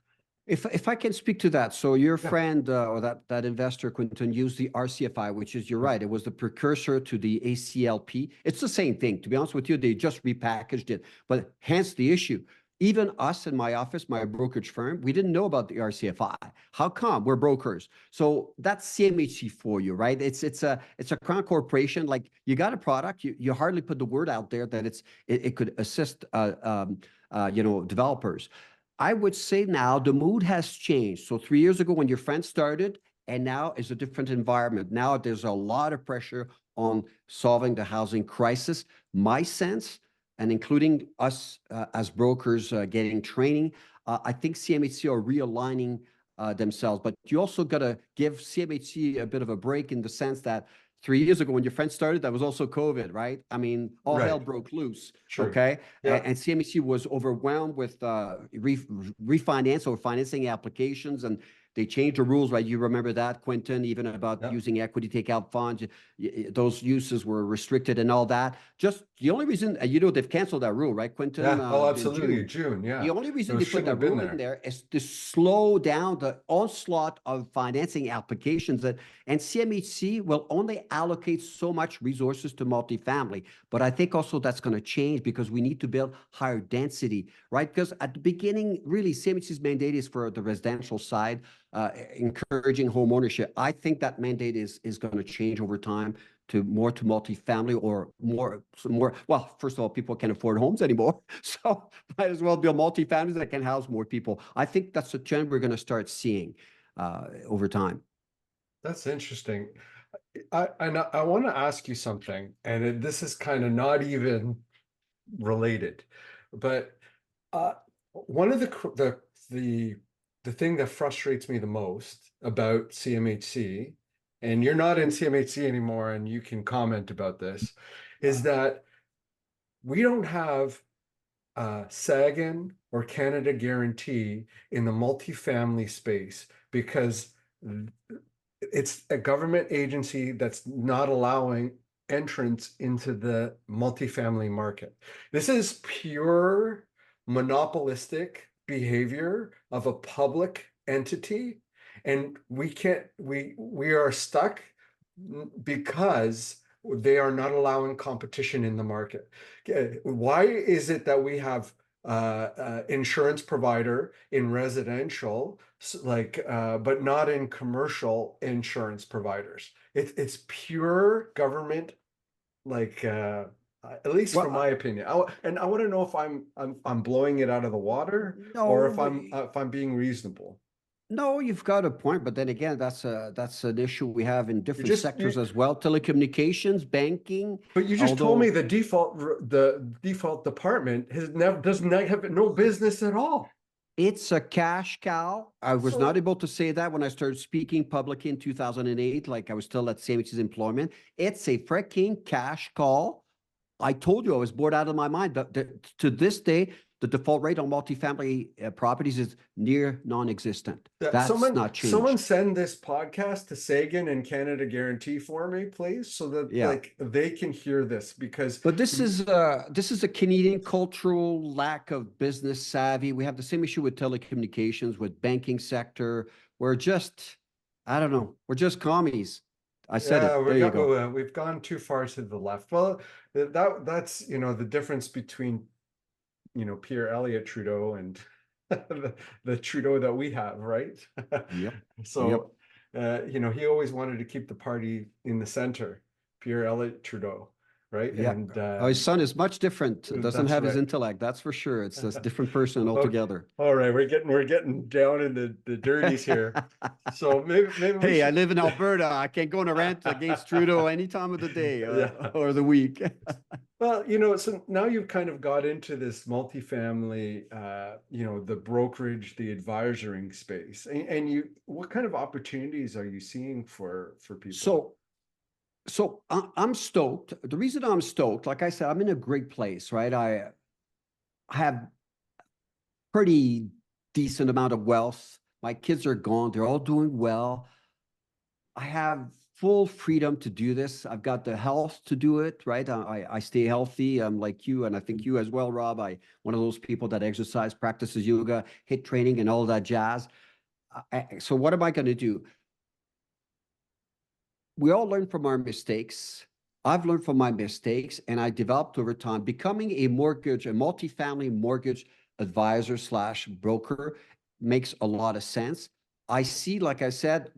if I can speak to that. So your friend or that investor, Quentin, used the RCFI, which is, you're right, it was the precursor to the ACLP. It's the same thing. To be honest with you, they just repackaged it. But hence the issue. Even us in my office, my brokerage firm, we didn't know about the RCFI. How come? We're brokers. So that's CMHC for you, right? It's a crown corporation. Like, you got a product, you hardly put the word out there that it could assist developers. I would say now the mood has changed. So 3 years ago when your friend started, and now is a different environment. Now there's a lot of pressure on solving the housing crisis. My sense, and including us as brokers getting training, I think CMHC are realigning themselves. But you also got to give CMHC a bit of a break, in the sense that 3 years ago when your friend started, that was also COVID, right? I mean, all hell broke loose. Sure. Okay. Yeah. And CMHC was overwhelmed with refinance or financing applications, and they changed the rules, right? You remember that, Quentin, even about using equity takeout funds. Those uses were restricted and all that. Just the only reason, they've canceled that rule, right, Quentin? Yeah. Oh, absolutely. June. Yeah. The only reason they put that rule in there is to slow down the onslaught of financing applications. And CMHC will only allocate so much resources to multifamily. But I think also that's going to change, because we need to build higher density, right? Because at the beginning, really, CMHC's mandate is for the residential side, encouraging home ownership. I think that mandate is going to change over time to multifamily, or more. Well, first of all, people can't afford homes anymore, so might as well build multifamilies that can house more people. I think that's a trend we're going to start seeing over time. That's interesting. I want to ask you something, and this is kind of not even related, but one of the thing that frustrates me the most about CMHC, and you're not in CMHC anymore, and you can comment about this, is that we don't have Sagan or Canada Guarantee in the multifamily space, because it's a government agency that's not allowing entrance into the multifamily market. This is pure monopolistic behavior of a public entity, and we are stuck because they are not allowing competition in the market. Why is it that we have insurance provider in residential, but not in commercial insurance providers? It's pure government, at least Well, from my opinion. And I want to know if I'm blowing it out of the water, no, or if I'm being reasonable. No, you've got a point, but then again, that's an issue we have in different sectors as well. Telecommunications, banking. But you just told me the default department does not have no business at all. It's a cash cow. I was not able to say that when I started speaking publicly in 2008, like I was still at CMHC's employment. It's a freaking cash call. I told you I was bored out of my mind. To this day, the default rate on multifamily properties is near non-existent. That's not changed. Someone send this podcast to Sagan and Canada Guarantee for me, please, so that they can hear this, because. But this is a Canadian cultural lack of business savvy. We have the same issue with telecommunications, with banking sector. We're just, I don't know, we're just commies. I said it. There you go. We've gone too far to the left. Well, that's the difference between Pierre Elliott Trudeau and the Trudeau that we have, right? Yep. So, he always wanted to keep the party in the center, Pierre Elliott Trudeau, right? Yeah. And his son is much different. Doesn't have his intellect, that's for sure. It's a different person altogether. All right, we're getting down in the dirties here. So maybe hey, I live in Alberta. I can't go on a rant against Trudeau any time of the day or the week. Well, so now you've kind of got into this multifamily, the brokerage, the advisoring space, and what kind of opportunities are you seeing for people? So I'm stoked. The reason I'm stoked, like I said, I'm in a great place, right? I have pretty decent amount of wealth. My kids are gone. They're all doing well. I have full freedom to do this. I've got the health to do it, right? I stay healthy. I'm like you, and I think you as well, Rob. One of those people that exercise, practices yoga, HIIT training, and all that jazz. So what am I going to do? We all learn from our mistakes. I've learned from my mistakes, and I developed over time. Becoming a multifamily mortgage advisor / broker makes a lot of sense. I see, like I said,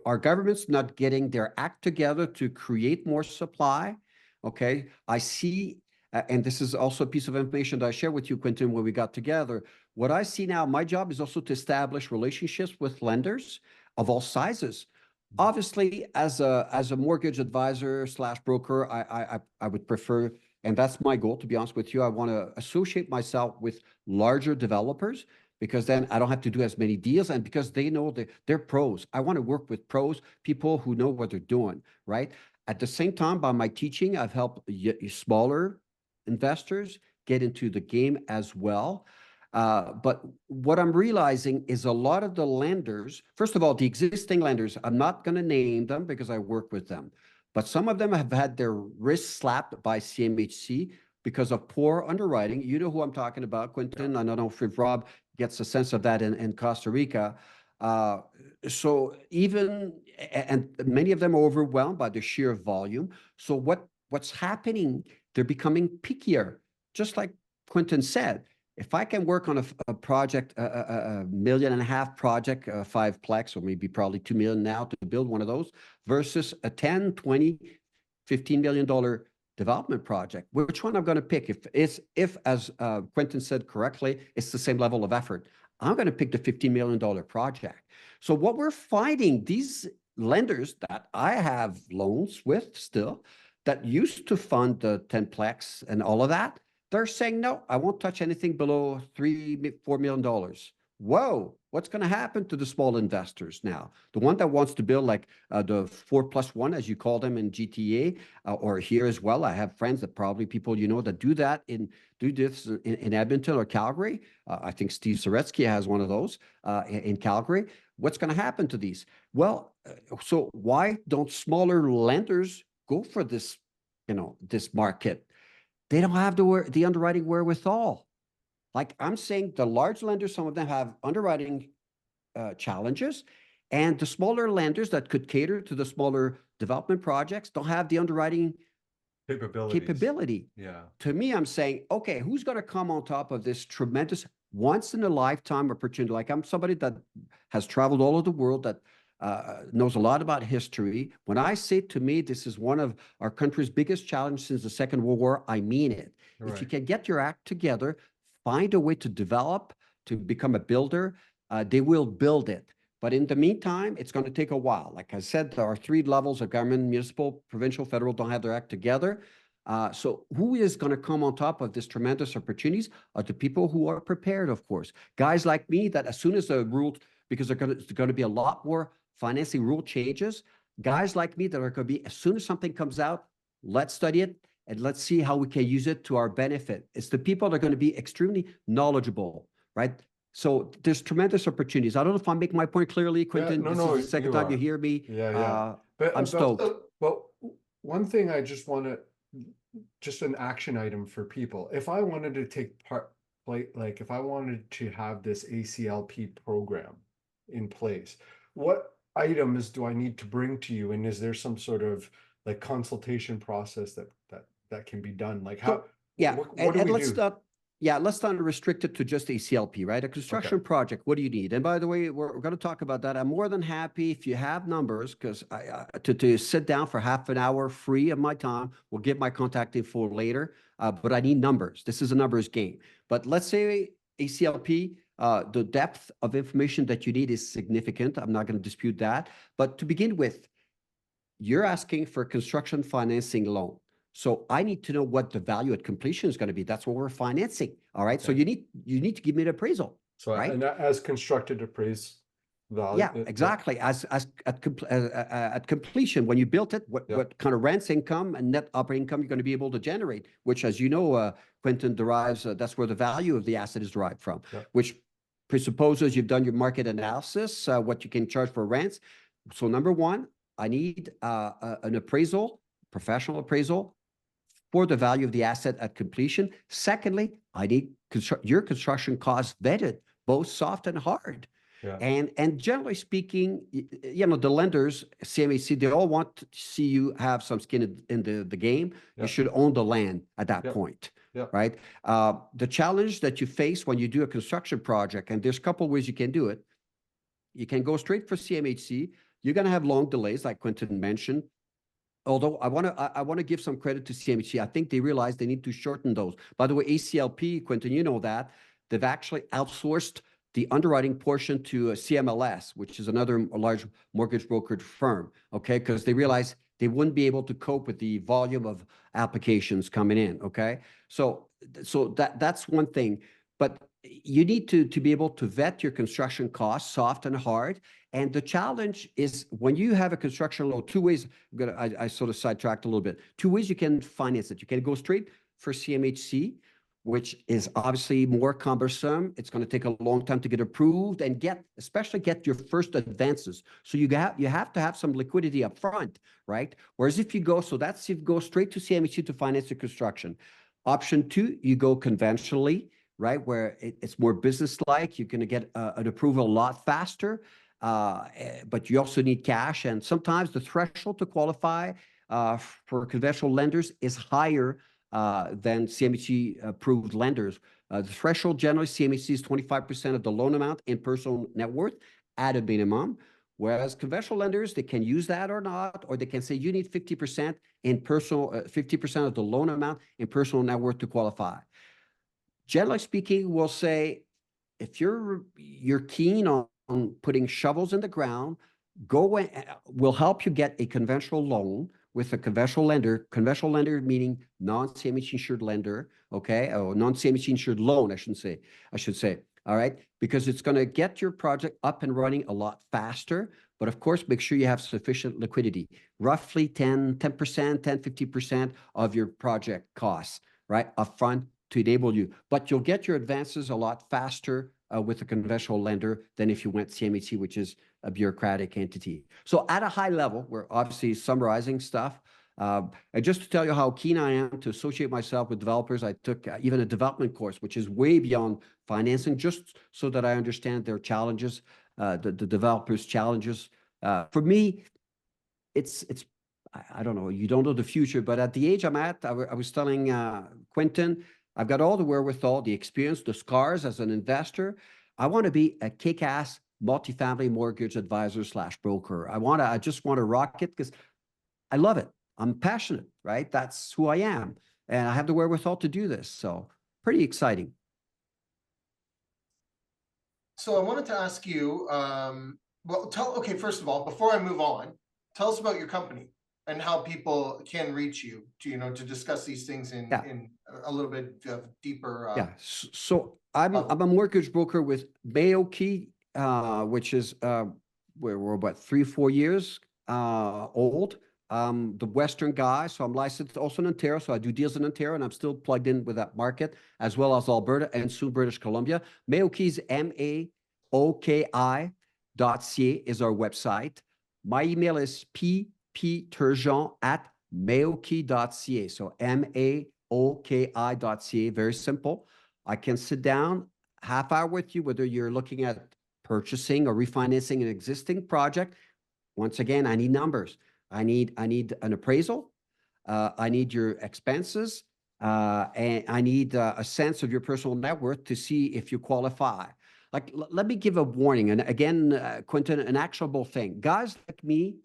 our government's not getting their act together to create more supply. Okay. I see, and this is also a piece of information that I shared with you, Quentin, when we got together. What I see now, my job is also to establish relationships with lenders of all sizes. Obviously, as a mortgage advisor / broker, I would prefer, and that's my goal, to be honest with you. I want to associate myself with larger developers, because then I don't have to do as many deals, and because they know they're pros. I want to work with pros, people who know what they're doing, right? At the same time, by my teaching, I've helped smaller investors get into the game as well. But what I'm realizing is a lot of the lenders, first of all, the existing lenders, I'm not going to name them because I work with them, but some of them have had their wrists slapped by CMHC because of poor underwriting. You know who I'm talking about, Quentin. Yeah. I don't know if Rob gets a sense of that in Costa Rica. So and many of them are overwhelmed by the sheer volume. So what's happening? They're becoming pickier, just like Quentin said. If I can work on a project, a $1.5 million project, 5-plex, or maybe probably $2 million now to build one of those, versus a 10, 20, $15 million development project, which one I'm going to pick? If as Quentin said correctly, it's the same level of effort, I'm going to pick the $15 million project. So what we're finding, these lenders that I have loans with still, that used to fund the 10-plex and all of that, they're saying, no, I won't touch anything below $3-4 million. Whoa, what's going to happen to the small investors now? The one that wants to build like the 4+1, as you call them in GTA, or here as well. I have friends that probably people you know that do this in Edmonton or Calgary. I think Steve Saretsky has one of those in Calgary. What's going to happen to these? Well, so why don't smaller lenders go for this, this market? They don't have the underwriting wherewithal. Like I'm saying, the large lenders, some of them have underwriting challenges, and the smaller lenders that could cater to the smaller development projects don't have the underwriting capability. Yeah. To me, I'm saying, okay, who's going to come on top of this tremendous once in a lifetime opportunity? Like I'm somebody that has traveled all over the world, that knows a lot about history. When I say, to me, this is one of our country's biggest challenges since the Second World War, I mean it. Right. If you can get your act together, find a way to develop, to become a builder, they will build it. But in the meantime, it's going to take a while. Like I said, there are 3 levels of government: municipal, provincial, federal, don't have their act together. So who is going to come on top of this tremendous opportunities are the people who are prepared, of course. Guys like me that as soon as the rules, because there's going to be a lot more financing rule changes, guys like me that are going to be, as soon as something comes out, let's study it and let's see how we can use it to our benefit. It's the people that are going to be extremely knowledgeable, right? So there's tremendous opportunities. I don't know if I'm making my point clearly, Quentin. Yeah, this is the second time you hear me. Yeah. I'm stoked. Well, one thing I just want to, just an action item for people. If I wanted to take part, like if I wanted to have this ACLP program in place, what items do I need to bring to you? And is there some sort of like consultation process that can be done? Like how, what do we do? Let's not restrict it to just ACLP, right? A construction project, what do you need? And by the way, we're going to talk about that. I'm more than happy if you have numbers, because to sit down for half an hour free of my time. We'll give my contact info later, but I need numbers. This is a numbers game. But let's say ACLP, the depth of information that you need is significant. I'm not going to dispute that. But to begin with, you're asking for a construction financing loan. So I need to know what the value at completion is going to be. That's what we're financing. All right. Okay. So you need to give me an appraisal. So right? And as constructed appraised value. Yeah, exactly. As at completion, when you built it, what kind of rents, income, and net operating income you're going to be able to generate, which, as you know, Quentin, derives, that's where the value of the asset is derived from, which presupposes you've done your market analysis, what you can charge for rents. So number one, I need an appraisal, professional appraisal, for the value of the asset at completion. Secondly, I need your construction costs vetted, both soft and hard. Yeah. And generally speaking, the lenders, CMHC, they all want to see you have some skin in the game. Yeah. You should own the land at that point, right? The challenge that you face when you do a construction project, and there's a couple ways you can do it. You can go straight for CMHC. You're going to have long delays, like Quentin mentioned. Although I want to give some credit to CMHC. I think they realize they need to shorten those. By the way, ACLP, Quentin, you know that they've actually outsourced the underwriting portion to CMLS, which is another large mortgage brokerage firm. Okay, because they realize they wouldn't be able to cope with the volume of applications coming in. Okay, so that's one thing. But you need to be able to vet your construction costs, soft and hard. And the challenge is when you have a construction loan, 2 ways. I sort of sidetracked a little bit. 2 ways you can finance it. You can go straight for CMHC, which is obviously more cumbersome. It's going to take a long time to get approved and especially get your first advances. So you have to have some liquidity up front, right? Whereas if you go straight to CMHC to finance your construction. Option 2, you go conventionally, right? Where it's more business-like. You're going to get an approval a lot faster. But you also need cash, and sometimes the threshold to qualify for conventional lenders is higher than CMHC approved lenders. The threshold generally CMHC is 25% of the loan amount in personal net worth at a minimum, whereas conventional lenders, they can use that or not, or they can say you need 50% in personal 50% of the loan amount in personal net worth to qualify. Generally speaking, we'll say if you're keen on putting shovels in the ground, we'll help you get a conventional loan with a conventional lender meaning non-CMHC insured lender, okay, or non-CMHC insured loan, I should say. all right? Because it's going to get your project up and running a lot faster. But of course, make sure you have sufficient liquidity, roughly 10%, 50% of your project costs, right? Upfront to enable you. But you'll get your advances a lot faster with a conventional lender than if you went CMHC, which is a bureaucratic entity. So at a high level, we're obviously summarizing stuff. And just to tell you how keen I am to associate myself with developers, I took even a development course, which is way beyond financing, just so that I understand their challenges, the developers' challenges. For me, I don't know, you don't know the future, but at the age I'm at, I was telling Quentin, I've got all the wherewithal, the experience, the scars as an investor. I want to be a kick-ass multifamily mortgage advisor / broker. I just want to rock it because I love it. I'm passionate, right? That's who I am. And I have the wherewithal to do this. So pretty exciting. So I wanted to ask you, okay, first of all, before I move on, tell us about your company and how people can reach you to, to discuss these things in a little bit deeper. So I'm a mortgage broker with Mayo-Key, which is we're about 3-4 years old. The Western guy, so I'm licensed also in Ontario, so I do deals in Ontario, and I'm still plugged in with that market, as well as Alberta and soon British Columbia. Mayo-Key's MAOKI.ca is our website. My email is ppturgeon@mayokey.ca, so MAOKI.ca, very simple. I can sit down, half hour with you, whether you're looking at purchasing or refinancing an existing project. Once again, I need numbers. I need an appraisal. I need your expenses. And I need a sense of your personal net worth to see if you qualify. Like, let me give a warning. And again, Quentin, an actionable thing. Guys like me,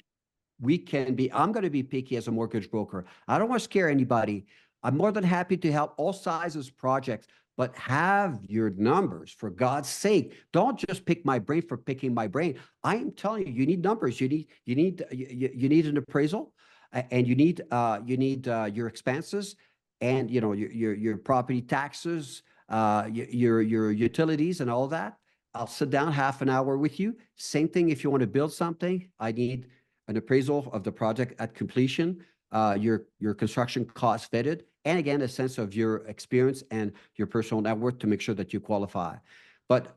I'm going to be picky as a mortgage broker. I don't want to scare anybody. I'm more than happy to help all sizes projects, but have your numbers, for God's sake. Don't just pick my brain for picking my brain. I am telling you, you need numbers. You need an appraisal, and you need your expenses, and your property taxes, your utilities, and all that. I'll sit down half an hour with you. Same thing if you want to build something. I need an appraisal of the project at completion, your construction costs vetted, and again, a sense of your experience and your personal net worth to make sure that you qualify. But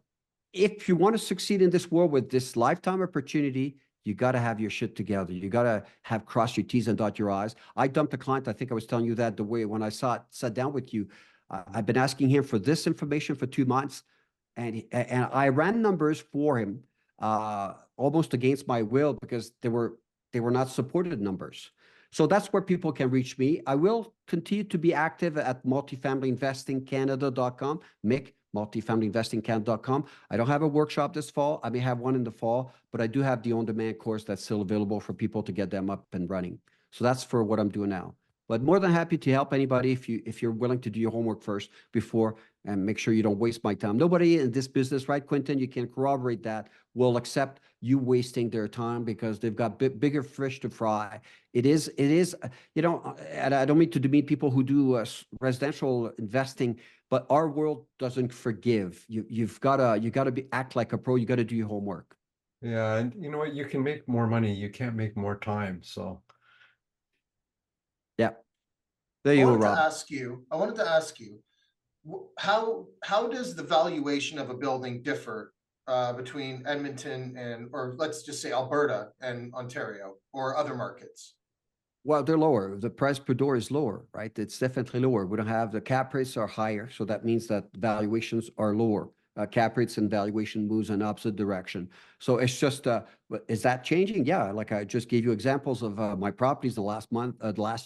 if you want to succeed in this world with this lifetime opportunity, you got to have your shit together. You got to have cross your T's and dot your I's. I dumped a client. I think I was telling you that the way when I sat down with you, I've been asking him for this information for 2 months, and I ran numbers for him almost against my will because they were not supported numbers. So that's where people can reach me. I will continue to be active at multifamilyinvestingcanada.com, Mick, multifamilyinvestingcanada.com. I don't have a workshop this fall. I may have one in the fall, but I do have the on-demand course that's still available for people to get them up and running. So that's for what I'm doing now. But more than happy to help anybody if you're willing to do your homework first before, and make sure you don't waste my time. Nobody in this business, right, Quentin, you can corroborate that, will accept you wasting their time because they've got bigger fish to fry. It is, and I don't mean to demean people who do residential investing, but our world doesn't forgive. You've got to act like a pro. You got to do your homework. Yeah, and you know what? You can make more money. You can't make more time. So. Yeah. There you go, Rob. I wanted to ask you, how does the valuation of a building differ between Edmonton or let's just say Alberta and Ontario or other markets? Well, they're lower. The price per door is lower, right? It's definitely lower. We don't have the cap rates are higher, so that means that valuations are lower. Cap rates and valuation moves in opposite direction. So it's just, is that changing? Yeah, like I just gave you examples of my properties the last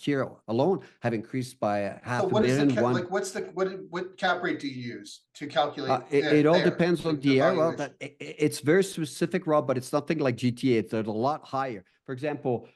year alone have increased by $500,000. What cap rate do you use to calculate? It all depends on the area. Well, it's very specific, Rob, but it's nothing like GTA. It's a lot higher. For example,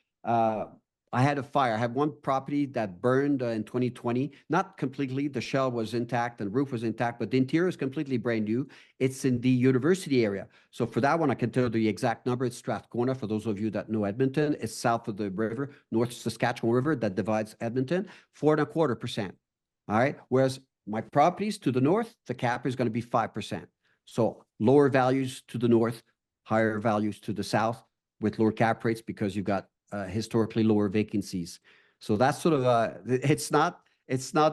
I had a fire. I had one property that burned in 2020. Not completely. The shell was intact and the roof was intact, but the interior is completely brand new. It's in the university area. So for that one, I can tell you the exact number. It's Strathcona. For those of you that know Edmonton, it's south of the river, North Saskatchewan River that divides Edmonton, 4.25%. All right. Whereas my properties to the north, the cap is going to be 5%. So lower values to the north, higher values to the south with lower cap rates because you've got historically lower vacancies. So that's sort of it's not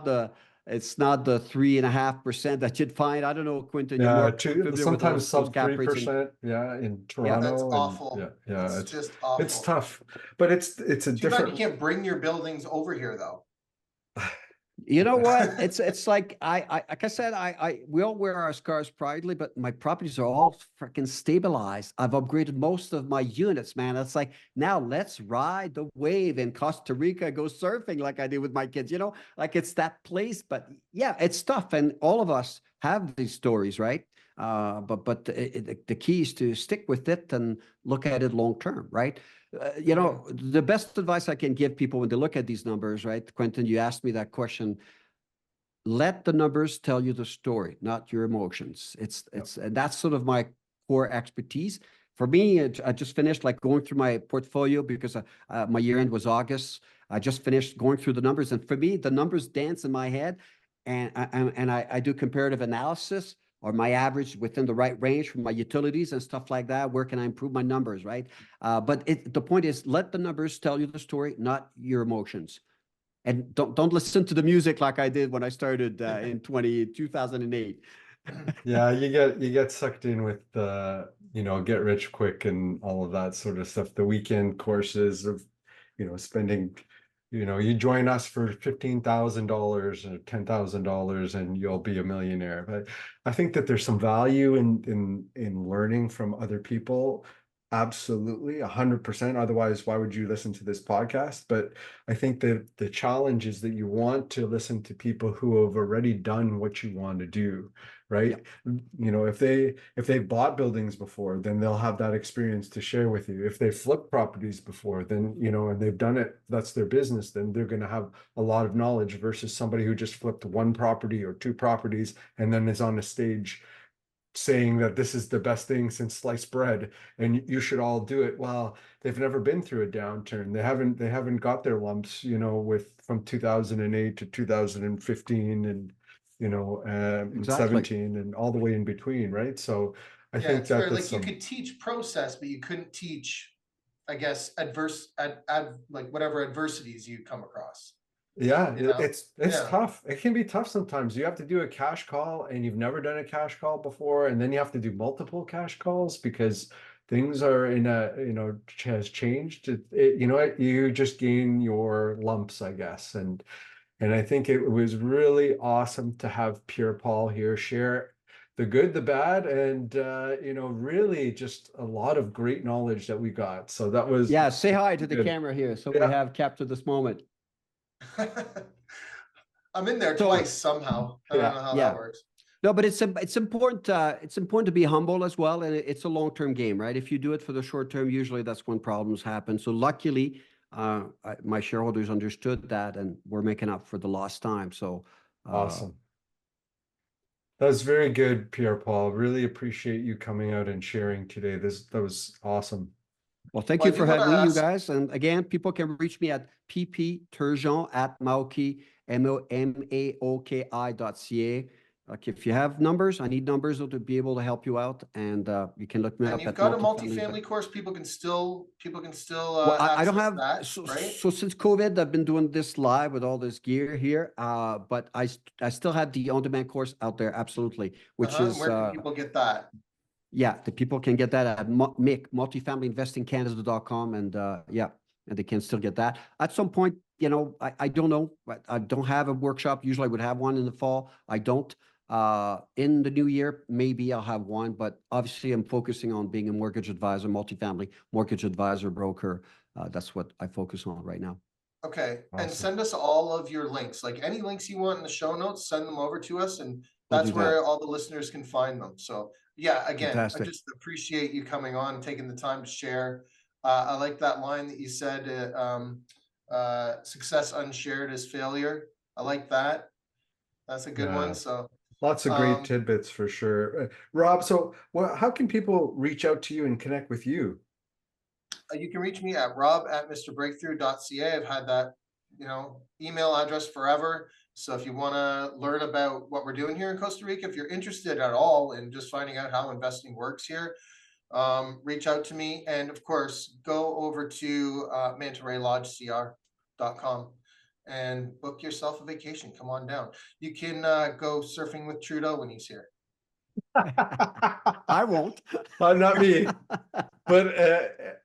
the 3.5% that you'd find. I don't know, Quentin, you're more familiar with sometimes those sub cap rates. 3%. Yeah, in That's Toronto. awful. Yeah, It's just awful. it's tough, but it's a Too bad different. you can't bring your buildings over here, though. You know what? It's like like I said, we all wear our scars proudly, but my properties are all freaking stabilized. I've upgraded most of my units, man. It's like, now let's ride the wave in Costa Rica, go surfing like I did with my kids, like it's that place. But yeah, it's tough, and all of us have these stories, right? But the key is to stick with it and look at it long term, right? The best advice I can give people when they look at these numbers, right? Quentin, you asked me that question. Let the numbers tell you the story, not your emotions. And that's sort of my core expertise. For me, I just finished like going through my portfolio because my year end was August. I just finished going through the numbers, and for me, the numbers dance in my head, and I do comparative analysis, or my average within the right range for my utilities and stuff like that. Where can I improve my numbers, right? But the point is, let the numbers tell you the story, not your emotions. And don't listen to the music like I did when I started in 2008. Yeah, you get sucked in with get rich quick and all of that sort of stuff. The weekend courses of, spending, you join us for $15,000 or $10,000 and you'll be a millionaire. But I think that there's some value in learning from other people. Absolutely, 100%. Otherwise, why would you listen to this podcast? But I think that the challenge is that you want to listen to people who have already done what you want to do, right? Yeah. If they've bought buildings before, then they'll have that experience to share with you. If they've flipped properties before, then and they've done it, that's their business, then they're going to have a lot of knowledge versus somebody who just flipped one property or two properties and then is on a stage saying that this is the best thing since sliced bread and you should all do it. Well, they've never been through a downturn. They haven't got their lumps, with from 2008 to 2015 and Exactly. 17 and all the way in between, right? So I think it's fair. Like you could teach process, but you couldn't teach, I guess, like whatever adversities you come across. Yeah, it's tough. It can be tough sometimes. You have to do a cash call and you've never done a cash call before, and then you have to do multiple cash calls because things are has changed. You just gain your lumps, I guess. And I think it was really awesome to have Pierre-Paul here share the good, the bad, and really just a lot of great knowledge that we got. So that was say hi to the camera here. So we have captured this moment. I'm in there twice somehow. I don't know how that works. No, but it's important. It's important to be humble as well, and it's a long-term game, right? If you do it for the short term, usually that's when problems happen. So luckily, my shareholders understood that, and we're making up for the lost time. So awesome. That was very good, Pierre-Paul. Really appreciate you coming out and sharing today. That was awesome. Well, thank you for having me, you guys. And again, people can reach me at pp.turgeon@maoki, maoki.ca. Like if you have numbers, I need numbers to be able to help you out, and you can look me up. And you've got a multifamily course. People can still. Well, I don't have that, right? So since COVID, I've been doing this live with all this gear here. But I still have the on-demand course out there, absolutely. Which is where can people get that? Yeah, the people can get that at multifamilyinvestingcanada.com, and and they can still get that. At some point, I don't know, but I don't have a workshop. Usually I would have one in the fall. I don't. In the new year, maybe I'll have one, but obviously I'm focusing on being a mortgage advisor, multifamily mortgage advisor, broker. That's what I focus on right now. Okay. Awesome. And send us all of your links, like any links you want in the show notes, send them over to us, and that's where all the listeners can find them. So yeah, again, fantastic. I just appreciate you coming on and taking the time to share. I like that line that you said, success unshared is failure. I like that. That's a good one. So lots of great tidbits for sure. Rob, so how can people reach out to you and connect with you? You can reach me at rob@mrbreakthrough.ca. I've had that, email address forever. So if you want to learn about what we're doing here in Costa Rica, if you're interested at all in just finding out how investing works here, reach out to me. And of course, go over to mantarayLodgeCR.com and book yourself a vacation. Come on down. You can go surfing with Trudeau when he's here. I won't. Not me. But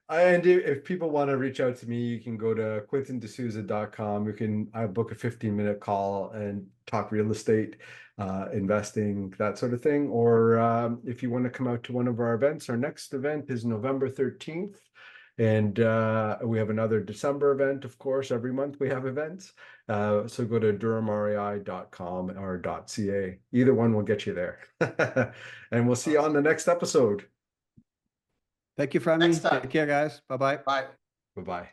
and if people want to reach out to me, you can go to QuintonDeSouza.com. I book a 15-minute call and talk real estate, investing, that sort of thing. Or if you want to come out to one of our events, our next event is November 13th. And we have another December event, of course. Every month we have events. So go to durhamrei.com or .ca. Either one will get you there. And we'll see you on the next episode. Thank you for having me. Next time. Take care, guys. Bye-bye. Bye. Bye-bye.